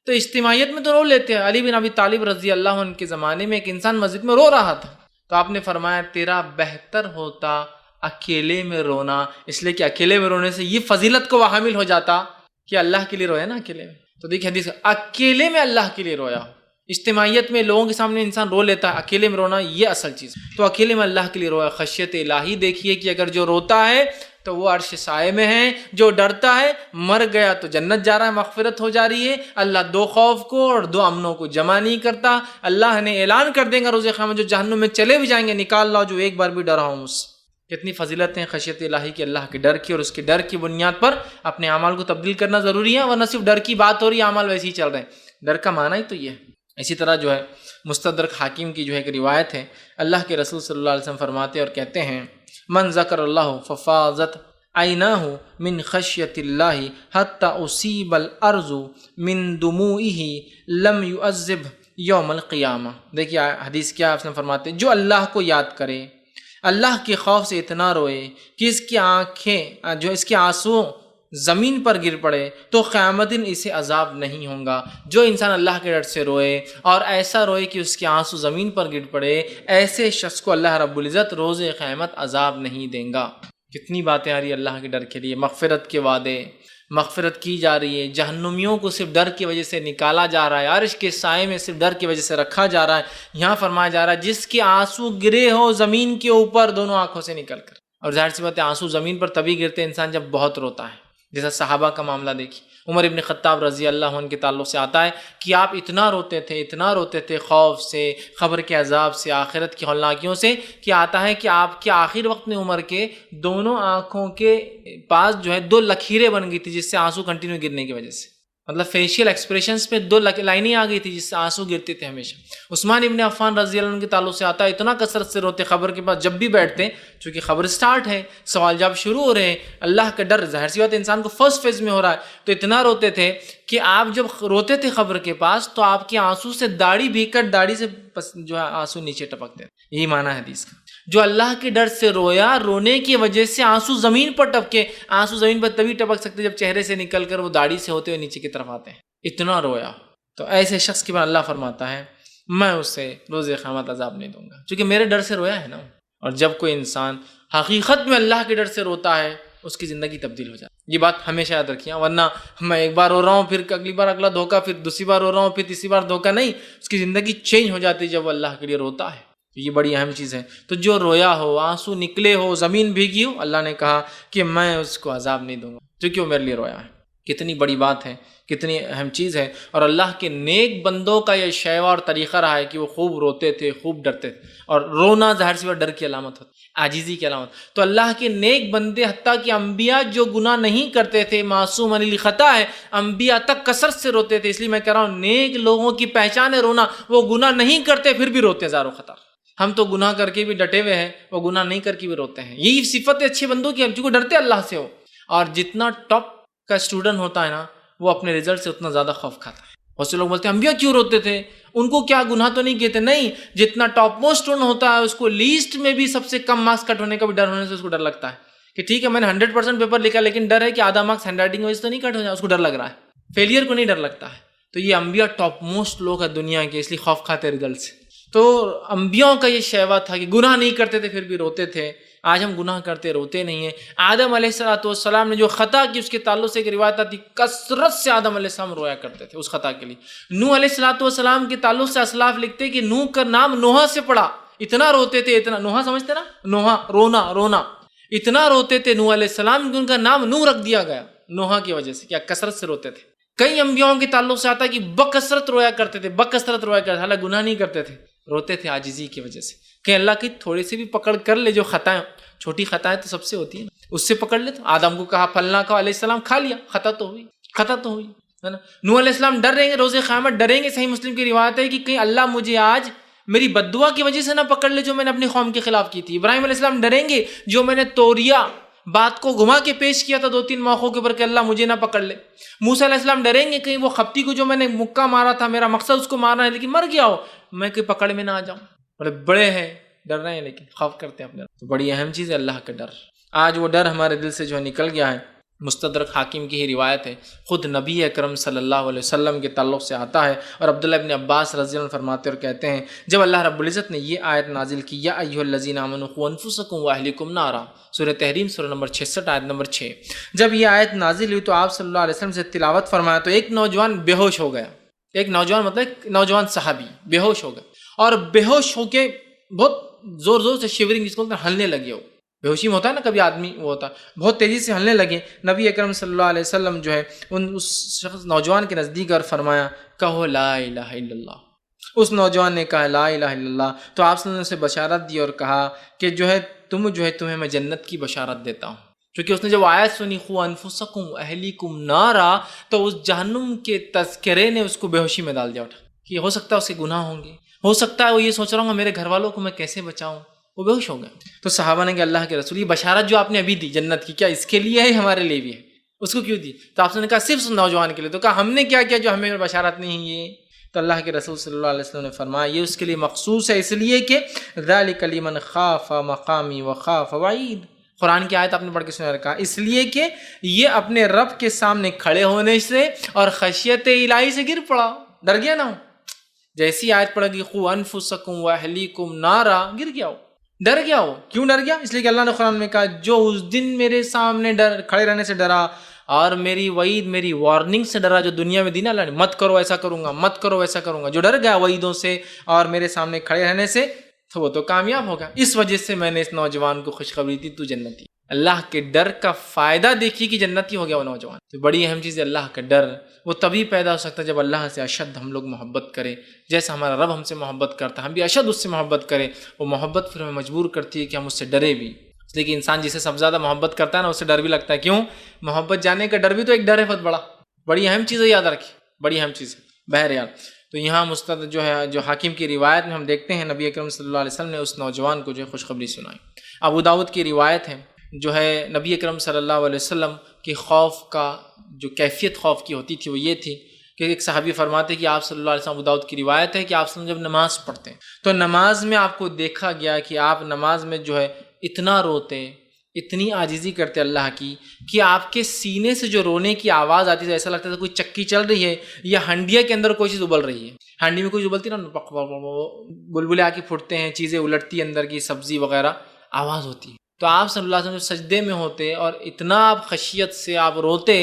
تو اجتماعیت میں تو رو لیتے ہیں۔ علی بن ابی طالب رضی اللہ عنہ کے زمانے میں ایک انسان مسجد میں رو رہا تھا تو آپ نے فرمایا تیرا بہتر ہوتا اکیلے میں رونا، اس لیے کہ اکیلے میں رونے سے یہ فضیلت کو حامل ہو جاتا کہ اللہ کے لیے رویا نا اکیلے میں۔ تو دیکھیں حدیث، اکیلے میں اللہ کے لیے رویا۔ اجتماعیت میں لوگوں کے سامنے انسان رو لیتا ہے، اکیلے میں رونا یہ اصل چیز۔ تو اکیلے میں اللہ کے لیے رویا۔ خشیت الہی دیکھیے کہ اگر جو روتا ہے تو وہ عرش سائے میں ہے، جو ڈرتا ہے مر گیا تو جنت جا رہا ہے، مغفرت ہو جا رہی ہے۔ اللہ 2 خوف کو اور 2 امنوں کو جمع نہیں کرتا۔ اللہ نے اعلان کر دیں گا روز قیامت جو جہنم میں چلے بھی جائیں گے نکال لاؤ جو ایک بار بھی ڈرا ہوں مجھ سے۔ کتنی فضیلتیں ہیں خشیت الہی کی، اللہ کے ڈر کی، اور اس کے ڈر کی بنیاد پر اپنے اعمال کو تبدیل کرنا ضروری ہے، ورنہ صرف ڈر کی بات ہو رہی ہے، اعمال ویسے ہی چل رہے ہیں۔ ڈر کا معنی ہی تو یہ ہے۔ اسی طرح جو ہے مستدرک حاکم کی جو ہے ایک روایت ہے، اللہ کے رسول صلی اللہ علیہ وسلم فرماتے اور کہتے ہیں من ذکر اللہ ففاضت عیناہ من خشیت اللہ حتی اصیب الارض من دموعہ لم یعذب یوم القیامہ۔ دیکھیے حدیث کیا آپ نے فرماتے ہیں جو اللہ کو یاد کرے، اللہ کے خوف سے اتنا روئے کہ اس کی آنکھیں جو اس کے آنسو زمین پر گر پڑے تو قیامت دن اسے عذاب نہیں ہوگا۔ جو انسان اللہ کے ڈر سے روئے اور ایسا روئے کہ اس کے آنسو زمین پر گر پڑے، ایسے شخص کو اللہ رب العزت روز قیامت عذاب نہیں دیں گا۔ کتنی باتیں آ رہی ہے اللہ کے ڈر کے لیے، مغفرت کے وعدے، مغفرت کی جا رہی ہے، جہنمیوں کو صرف ڈر کی وجہ سے نکالا جا رہا ہے، عرش کے سائے میں صرف ڈر کی وجہ سے رکھا جا رہا ہے۔ یہاں فرمایا جا رہا ہے جس کے آنسو گرے ہو زمین کے اوپر دونوں آنکھوں سے نکل کر، اور ظاہر سی بات ہے آنسو زمین پر تبھی گرتے ہیں انسان جب بہت روتا ہے۔ جیسا صحابہ کا معاملہ دیکھیے، عمر ابن خطاب رضی اللہ عنہ کے تعلق سے آتا ہے کہ آپ اتنا روتے تھے خوف سے، قبر کے عذاب سے، آخرت کی ہولناکیوں سے، کہ آتا ہے کہ آپ کے آخر وقت میں عمر کے دونوں آنکھوں کے پاس جو ہے 2 لکیریں بن گئی تھی جس سے آنسو کنٹینیو گرنے کی وجہ سے، مطلب فیشیل ایکسپریشنز پہ 2 لائنیں آ گئی تھی جس سے آنسو گرتے تھے ہمیشہ۔ عثمان ابن عفان رضی اللہ عنہ کے تعلق سے آتا ہے اتنا کثرت سے روتے قبر کے پاس، جب بھی بیٹھتے چونکہ خبر سٹارٹ ہے، سوال جواب شروع ہو رہے ہیں، اللہ کا ڈر ظاہر سی بات انسان کو فرسٹ فیز میں ہو رہا ہے، تو اتنا روتے تھے کہ آپ جب روتے تھے قبر کے پاس تو آپ کے آنسو سے داڑھی بھیگ کر داڑھی سے جو ہے آنسو نیچے ٹپکتے تھے۔ یہی معنی ہے حدیث کا، جو اللہ کے ڈر سے رویا، رونے کی وجہ سے آنسو زمین پر ٹپکے۔ آنسو زمین پر تبھی ٹپک سکتے جب چہرے سے نکل کر وہ داڑھی سے ہوتے ہوئے نیچے کی طرف آتے ہیں، اتنا رویا۔ تو ایسے شخص کے بعد اللہ فرماتا ہے میں اسے روز قیامت عذاب نہیں دوں گا، چونکہ میرے ڈر سے رویا ہے نا۔ اور جب کوئی انسان حقیقت میں اللہ کے ڈر سے روتا ہے اس کی زندگی تبدیل ہو جاتی ہے۔ یہ بات ہمیشہ یاد رکھیے، ورنہ میں ایک بار رو رہا ہوں پھر اگلی بار اگلا دھوکہ، پھر دوسری بار رو رہا ہوں پھر تیسری بار دھوکہ، نہیں، اس کی زندگی چینج ہو جاتی ہے جب وہ اللہ کے لیے روتا ہے۔ یہ بڑی اہم چیز ہے۔ تو جو رویا ہو، آنسو نکلے ہو، زمین بھیگی ہو، اللہ نے کہا کہ میں اس کو عذاب نہیں دوں گا کیونکہ وہ میرے لیے رویا ہے۔ کتنی بڑی بات ہے، کتنی اہم چیز ہے. اور اللہ کے نیک بندوں کا یہ شیوا اور طریقہ رہا ہے کہ وہ خوب روتے تھے، خوب ڈرتے تھے. اور رونا ظاہر سی بات ڈر کی علامت ہوتی ہے، عاجزی کی علامت. تو اللہ کے نیک بندے حتیٰ کہ انبیاء جو گناہ نہیں کرتے تھے، معصوم عن الخطا ہے، انبیاء تک کثرت سے روتے تھے. اس لیے میں کہہ رہا ہوں نیک لوگوں کی پہچان ہے رونا. وہ گناہ نہیں کرتے پھر بھی روتے زار و خطا. ہم تو گناہ کر کے بھی ڈٹے ہوئے ہیں، وہ گناہ نہیں کر کے بھی روتے ہیں. یہی صفت ہے اچھے بندوں کی، ہم چونکہ ڈرتے اللہ سے ہو. اور جتنا ٹاپ کا اسٹوڈنٹ ہوتا ہے نا، وہ اپنے رزلٹ سے اتنا زیادہ خوف کھاتا ہے. بہت سے لوگ بولتے ہیں انبیاء کیوں روتے تھے، ان کو کیا گناہ تو نہیں کیے تھے. نہیں، جتنا ٹاپ موسٹ اسٹوڈنٹ ہوتا ہے اس کو لیسٹ میں بھی سب سے کم مارکس کٹ ہونے کا بھی ڈر ہونے سے اس کو ڈر لگتا ہے کہ ٹھیک ہے میں نے 100% پیپر لکھا، لیکن ڈر ہے کہ آدھا مارکس ہینڈ رائٹنگ کی وجہ سے تو نہیں کٹ ہو جائے. اس کو ڈر لگ رہا ہے، فیلئر کو نہیں ڈر لگتا ہے. تو یہ انبیاء ٹاپ موسٹ لوگ ہیں دنیا کے، اس لیے خوف کھاتے رزلٹ سے. تو انبیاء کا یہ شیوا تھا کہ گناہ نہیں کرتے تھے پھر بھی روتے تھے. آج ہم گناہ کرتے روتے نہیں ہیں. آدم علیہ السلام نے جو خطا کی اس کے تعلق سے ایک روایت آتی، کثرت سے آدم علیہ السلام رویا کرتے تھے اس خطا کے لیے. نوح علیہ السلام کے تعلق سے اسلاف لکھتے کہ نوح کا نام نوحہ سے پڑا، اتنا روتے تھے. اتنا نوحہ سمجھتے نا، نوحہ رونا، اتنا روتے تھے نوح علیہ السلام کہ ان کا نام نوح رکھ دیا گیا نوحہ کی وجہ سے، کیا کثرت سے روتے تھے. کئی انبیاؤں کے تعلق سے آتا ہے کہ بکثرت رویا کرتے تھے، حالانکہ گناہ نہیں کرتے تھے، روتے تھے عاجزی کی وجہ سے. کہ اللہ کی تھوڑی سی بھی پکڑ کر لے، جو خطائیں چھوٹی خطائیں تو سب سے ہوتی ہیں، اس سے پکڑ لے. تو آدم کو کہا پھلنا کھاؤ، علیہ السلام کھا لیا، خطا تو ہوئی ہے نا. نوح علیہ السلام ڈر رہے ہیں روز قیامت، ڈریں گے. صحیح مسلم کی روایت ہے کہ کہیں اللہ مجھے آج میری بد دعا کی وجہ سے نہ پکڑ لے جو میں نے اپنی قوم کے خلاف کی تھی. ابراہیم علیہ السلام ڈریں گے جو میں نے توریا بات کو گھما کے پیش کیا تھا 2-3 موقعوں کے اوپر کہ اللہ مجھے نہ پکڑ لے. موسیٰ علیہ السلام ڈریں گے کہیں وہ خپتی کو جو میں نے مکہ مارا تھا، میرا مقصد اس کو مارنا ہے لیکن مر گیا ہو، میں کہیں پکڑ میں نہ آ جاؤں. بڑے ہیں، ڈر رہے ہیں لیکن خوف کرتے ہیں اپنے. تو بڑی اہم چیز ہے اللہ کا ڈر. آج وہ ڈر ہمارے دل سے جو نکل گیا ہے. مستدرک حاکم کی ہی روایت ہے، خود نبی اکرم صلی اللہ علیہ وسلم کے تعلق سے آتا ہے. اور عبداللہ ابن عباس رضی اللہ عنہ فرماتے اور کہتے ہیں جب اللہ رب العزت نے یہ آیت نازل کی، یا ایھا الذین آمنوا قوا انفسکم واہلکم نارا، سورہ تحریم سورہ نمبر 66 آیت نمبر 6. جب یہ آیت نازل ہوئی تو آپ صلی اللہ علیہ وسلم سے تلاوت فرمایا تو ایک نوجوان بے ہوش ہو گیا. ایک نوجوان مطلب ایک نوجوان صحابی بے ہوش ہو گئے، اور بے ہوش ہو کے بہت زور سے شیورنگ جس کو ہلنے لگے. ہو بے ہوشی میں ہوتا ہے نا کبھی آدمی، وہ ہوتا ہے بہت تیزی سے ہلنے لگے. نبی اکرم صلی اللہ علیہ وسلم جو ہے اس شخص نوجوان کے نزدیک اور فرمایا کہو لا الہ الا اللہ. اس نوجوان نے کہا لا الہ الا اللہ. تو آپ صلی اللہ علیہ وسلم نے بشارت دی اور کہا کہ جو ہے تمہیں میں جنت کی بشارت دیتا ہوں. کیونکہ اس نے جب آیت سنی قوا انفسکم اہلیکم نارا، تو اس جہنم کے تذکرے نے اس کو بے ہوشی میں ڈال دیا. اٹھا کہ ہو سکتا ہے اس کے گناہ ہوں گے، ہو سکتا ہے وہ یہ سوچ رہا ہوں میرے گھر والوں کو میں کیسے بچاؤں. وہ بے ہوش ہو گئے. تو صحابہ نے کہ اللہ کے رسول یہ بشارت جو آپ نے ابھی دی جنت کی، کیا اس کے لیے ہے ہمارے لیے بھی ہے؟ اس کو کیوں دی؟ تو آپ نے کہا صرف اس نوجوان کے لیے. تو کہا ہم نے کیا کیا جو ہمیں بشارت نہیں یہ؟ تو اللہ کے رسول صلی اللہ علیہ وسلم نے فرمایا یہ اس کے لیے مخصوص ہے، اس لیے کہ ذالک لمن خاف مقامی وخاف وعید. قرآن کی آیت آپ نے پڑھ کے سنا رکھا، اس لیے کہ یہ اپنے رب کے سامنے کھڑے ہونے سے اور خشیت الہی سے گر پڑا، ڈر گیا نا. جیسی آیت پڑھ گی قوا انفسکم واہلیکم نارا، گر گیا ہو، ڈر گیا ہو. کیوں ڈر گیا؟ اس لیے کہ اللہ نے قرآن میں کہا جو اس دن میرے سامنے کھڑے رہنے سے ڈرا اور میری وعید، میری وارننگ سے ڈرا جو دنیا میں دی نا اللہ نے، مت کرو ایسا کروں گا، مت کرو ایسا کروں گا، جو ڈر گیا وعیدوں سے اور میرے سامنے کھڑے رہنے سے تو وہ تو کامیاب ہوگا. اس وجہ سے میں نے اس نوجوان کو خوشخبری دی تو جنتی. اللہ کے ڈر کا فائدہ دیکھیے کہ جنتی ہو گیا وہ نوجوان. تو بڑی اہم چیز ہے اللہ کا ڈر. وہ تبھی پیدا ہو سکتا ہے جب اللہ سے اشد ہم لوگ محبت کریں، جیسا ہمارا رب ہم سے محبت کرتا ہے ہم بھی اشد اس سے محبت کریں. وہ محبت پھر ہمیں مجبور کرتی ہے کہ ہم اس سے ڈرے بھی. اس لیے کہ انسان جسے سب زیادہ محبت کرتا ہے نا اس سے ڈر بھی لگتا ہے. کیوں؟ محبت جانے کا ڈر بھی تو ایک ڈر ہے بہت بڑا. بڑی اہم چیز ہے، یاد رکھیے، بڑی اہم چیز ہے. بہرحال تو یہاں مستد جو ہے جو حاکم کی روایت میں ہم دیکھتے ہیں نبی اکرم صلی اللہ علیہ وسلم نے اس نوجوان کو جو ہے خوشخبری سنائی. ابو داؤد کی روایت ہے جو ہے نبی اکرم صلی اللہ علیہ وسلم کی خوف کا جو کیفیت خوف کی ہوتی تھی وہ یہ تھی کہ ایک صحابی فرماتے کہ آپ صلی اللہ علیہ وسلم، ابو داؤد کی روایت ہے کہ آپ صلی اللہ علیہ وسلم جب نماز پڑھتے ہیں تو نماز میں آپ کو دیکھا گیا کہ آپ نماز میں جو ہے اتنا روتے، اتنی عاجزی کرتے اللہ کی کہ آپ کے سینے سے جو رونے کی آواز آتی تھی ایسا لگتا تھا کوئی چکی چل رہی ہے یا ہنڈیا کے اندر کوئی چیز ابل رہی ہے. ہانڈی میں کوئی ابلتی نا، بلبلے آ کے پھوٹتے ہیں، چیزیں الٹتی اندر کی، سبزی وغیرہ آواز ہوتی ہے. تو آپ صلی اللہ علیہ وسلم سجدے میں ہوتے اور اتنا آپ خشیت سے آپ روتے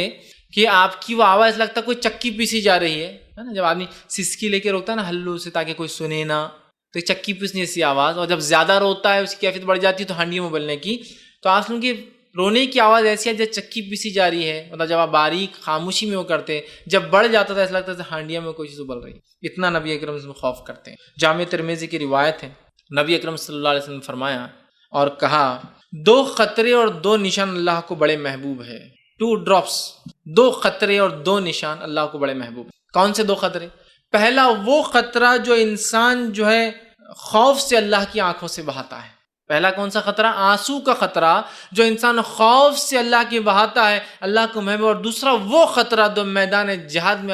کہ آپ کی وہ آواز لگتا کوئی چکی پیسی جا رہی ہے نا. جب آدمی سسکی لے کے روتا ہے نا ہلو سے تاکہ کوئی سنے نہ، تو چکی پیسنے ایسی آواز. اور جب زیادہ روتا ہے اس کی کیفیت بڑھ جاتی ہے تو ہانڈیوں میں ابلنے کی. تو آپ کی رونے کی آواز ایسی ہے جب چکی پیسی جا رہی ہے، مطلب جب آپ باریک خاموشی میں وہ کرتے ہیں، جب بڑھ جاتا تھا ایسا لگتا تھا ہانڈیا میں کوئی چیز ابل رہی، اتنا نبی اکرم صلی اللہ علیہ وسلم خوف کرتے ہیں۔ جامع ترمذی کی روایت ہے، نبی اکرم صلی اللہ علیہ وسلم نے فرمایا اور کہا، 2 قطرے اور 2 نشان اللہ کو بڑے محبوب ہے۔ 2 ڈراپس، 2 قطرے اور 2 نشان اللہ کو بڑے محبوب ہے۔ کون سے 2 قطرے؟ پہلا وہ قطرہ جو انسان جو ہے خوف سے اللہ کی آنکھوں سے بہاتا ہے۔ پہلا کون سا خطرہ؟ آنسو کا خطرہ جو انسان خوف سے اللہ کی بہاتا ہے، اللہ کو محبوب۔ اور دوسرا وہ خطرہ جو میدان جہاد میں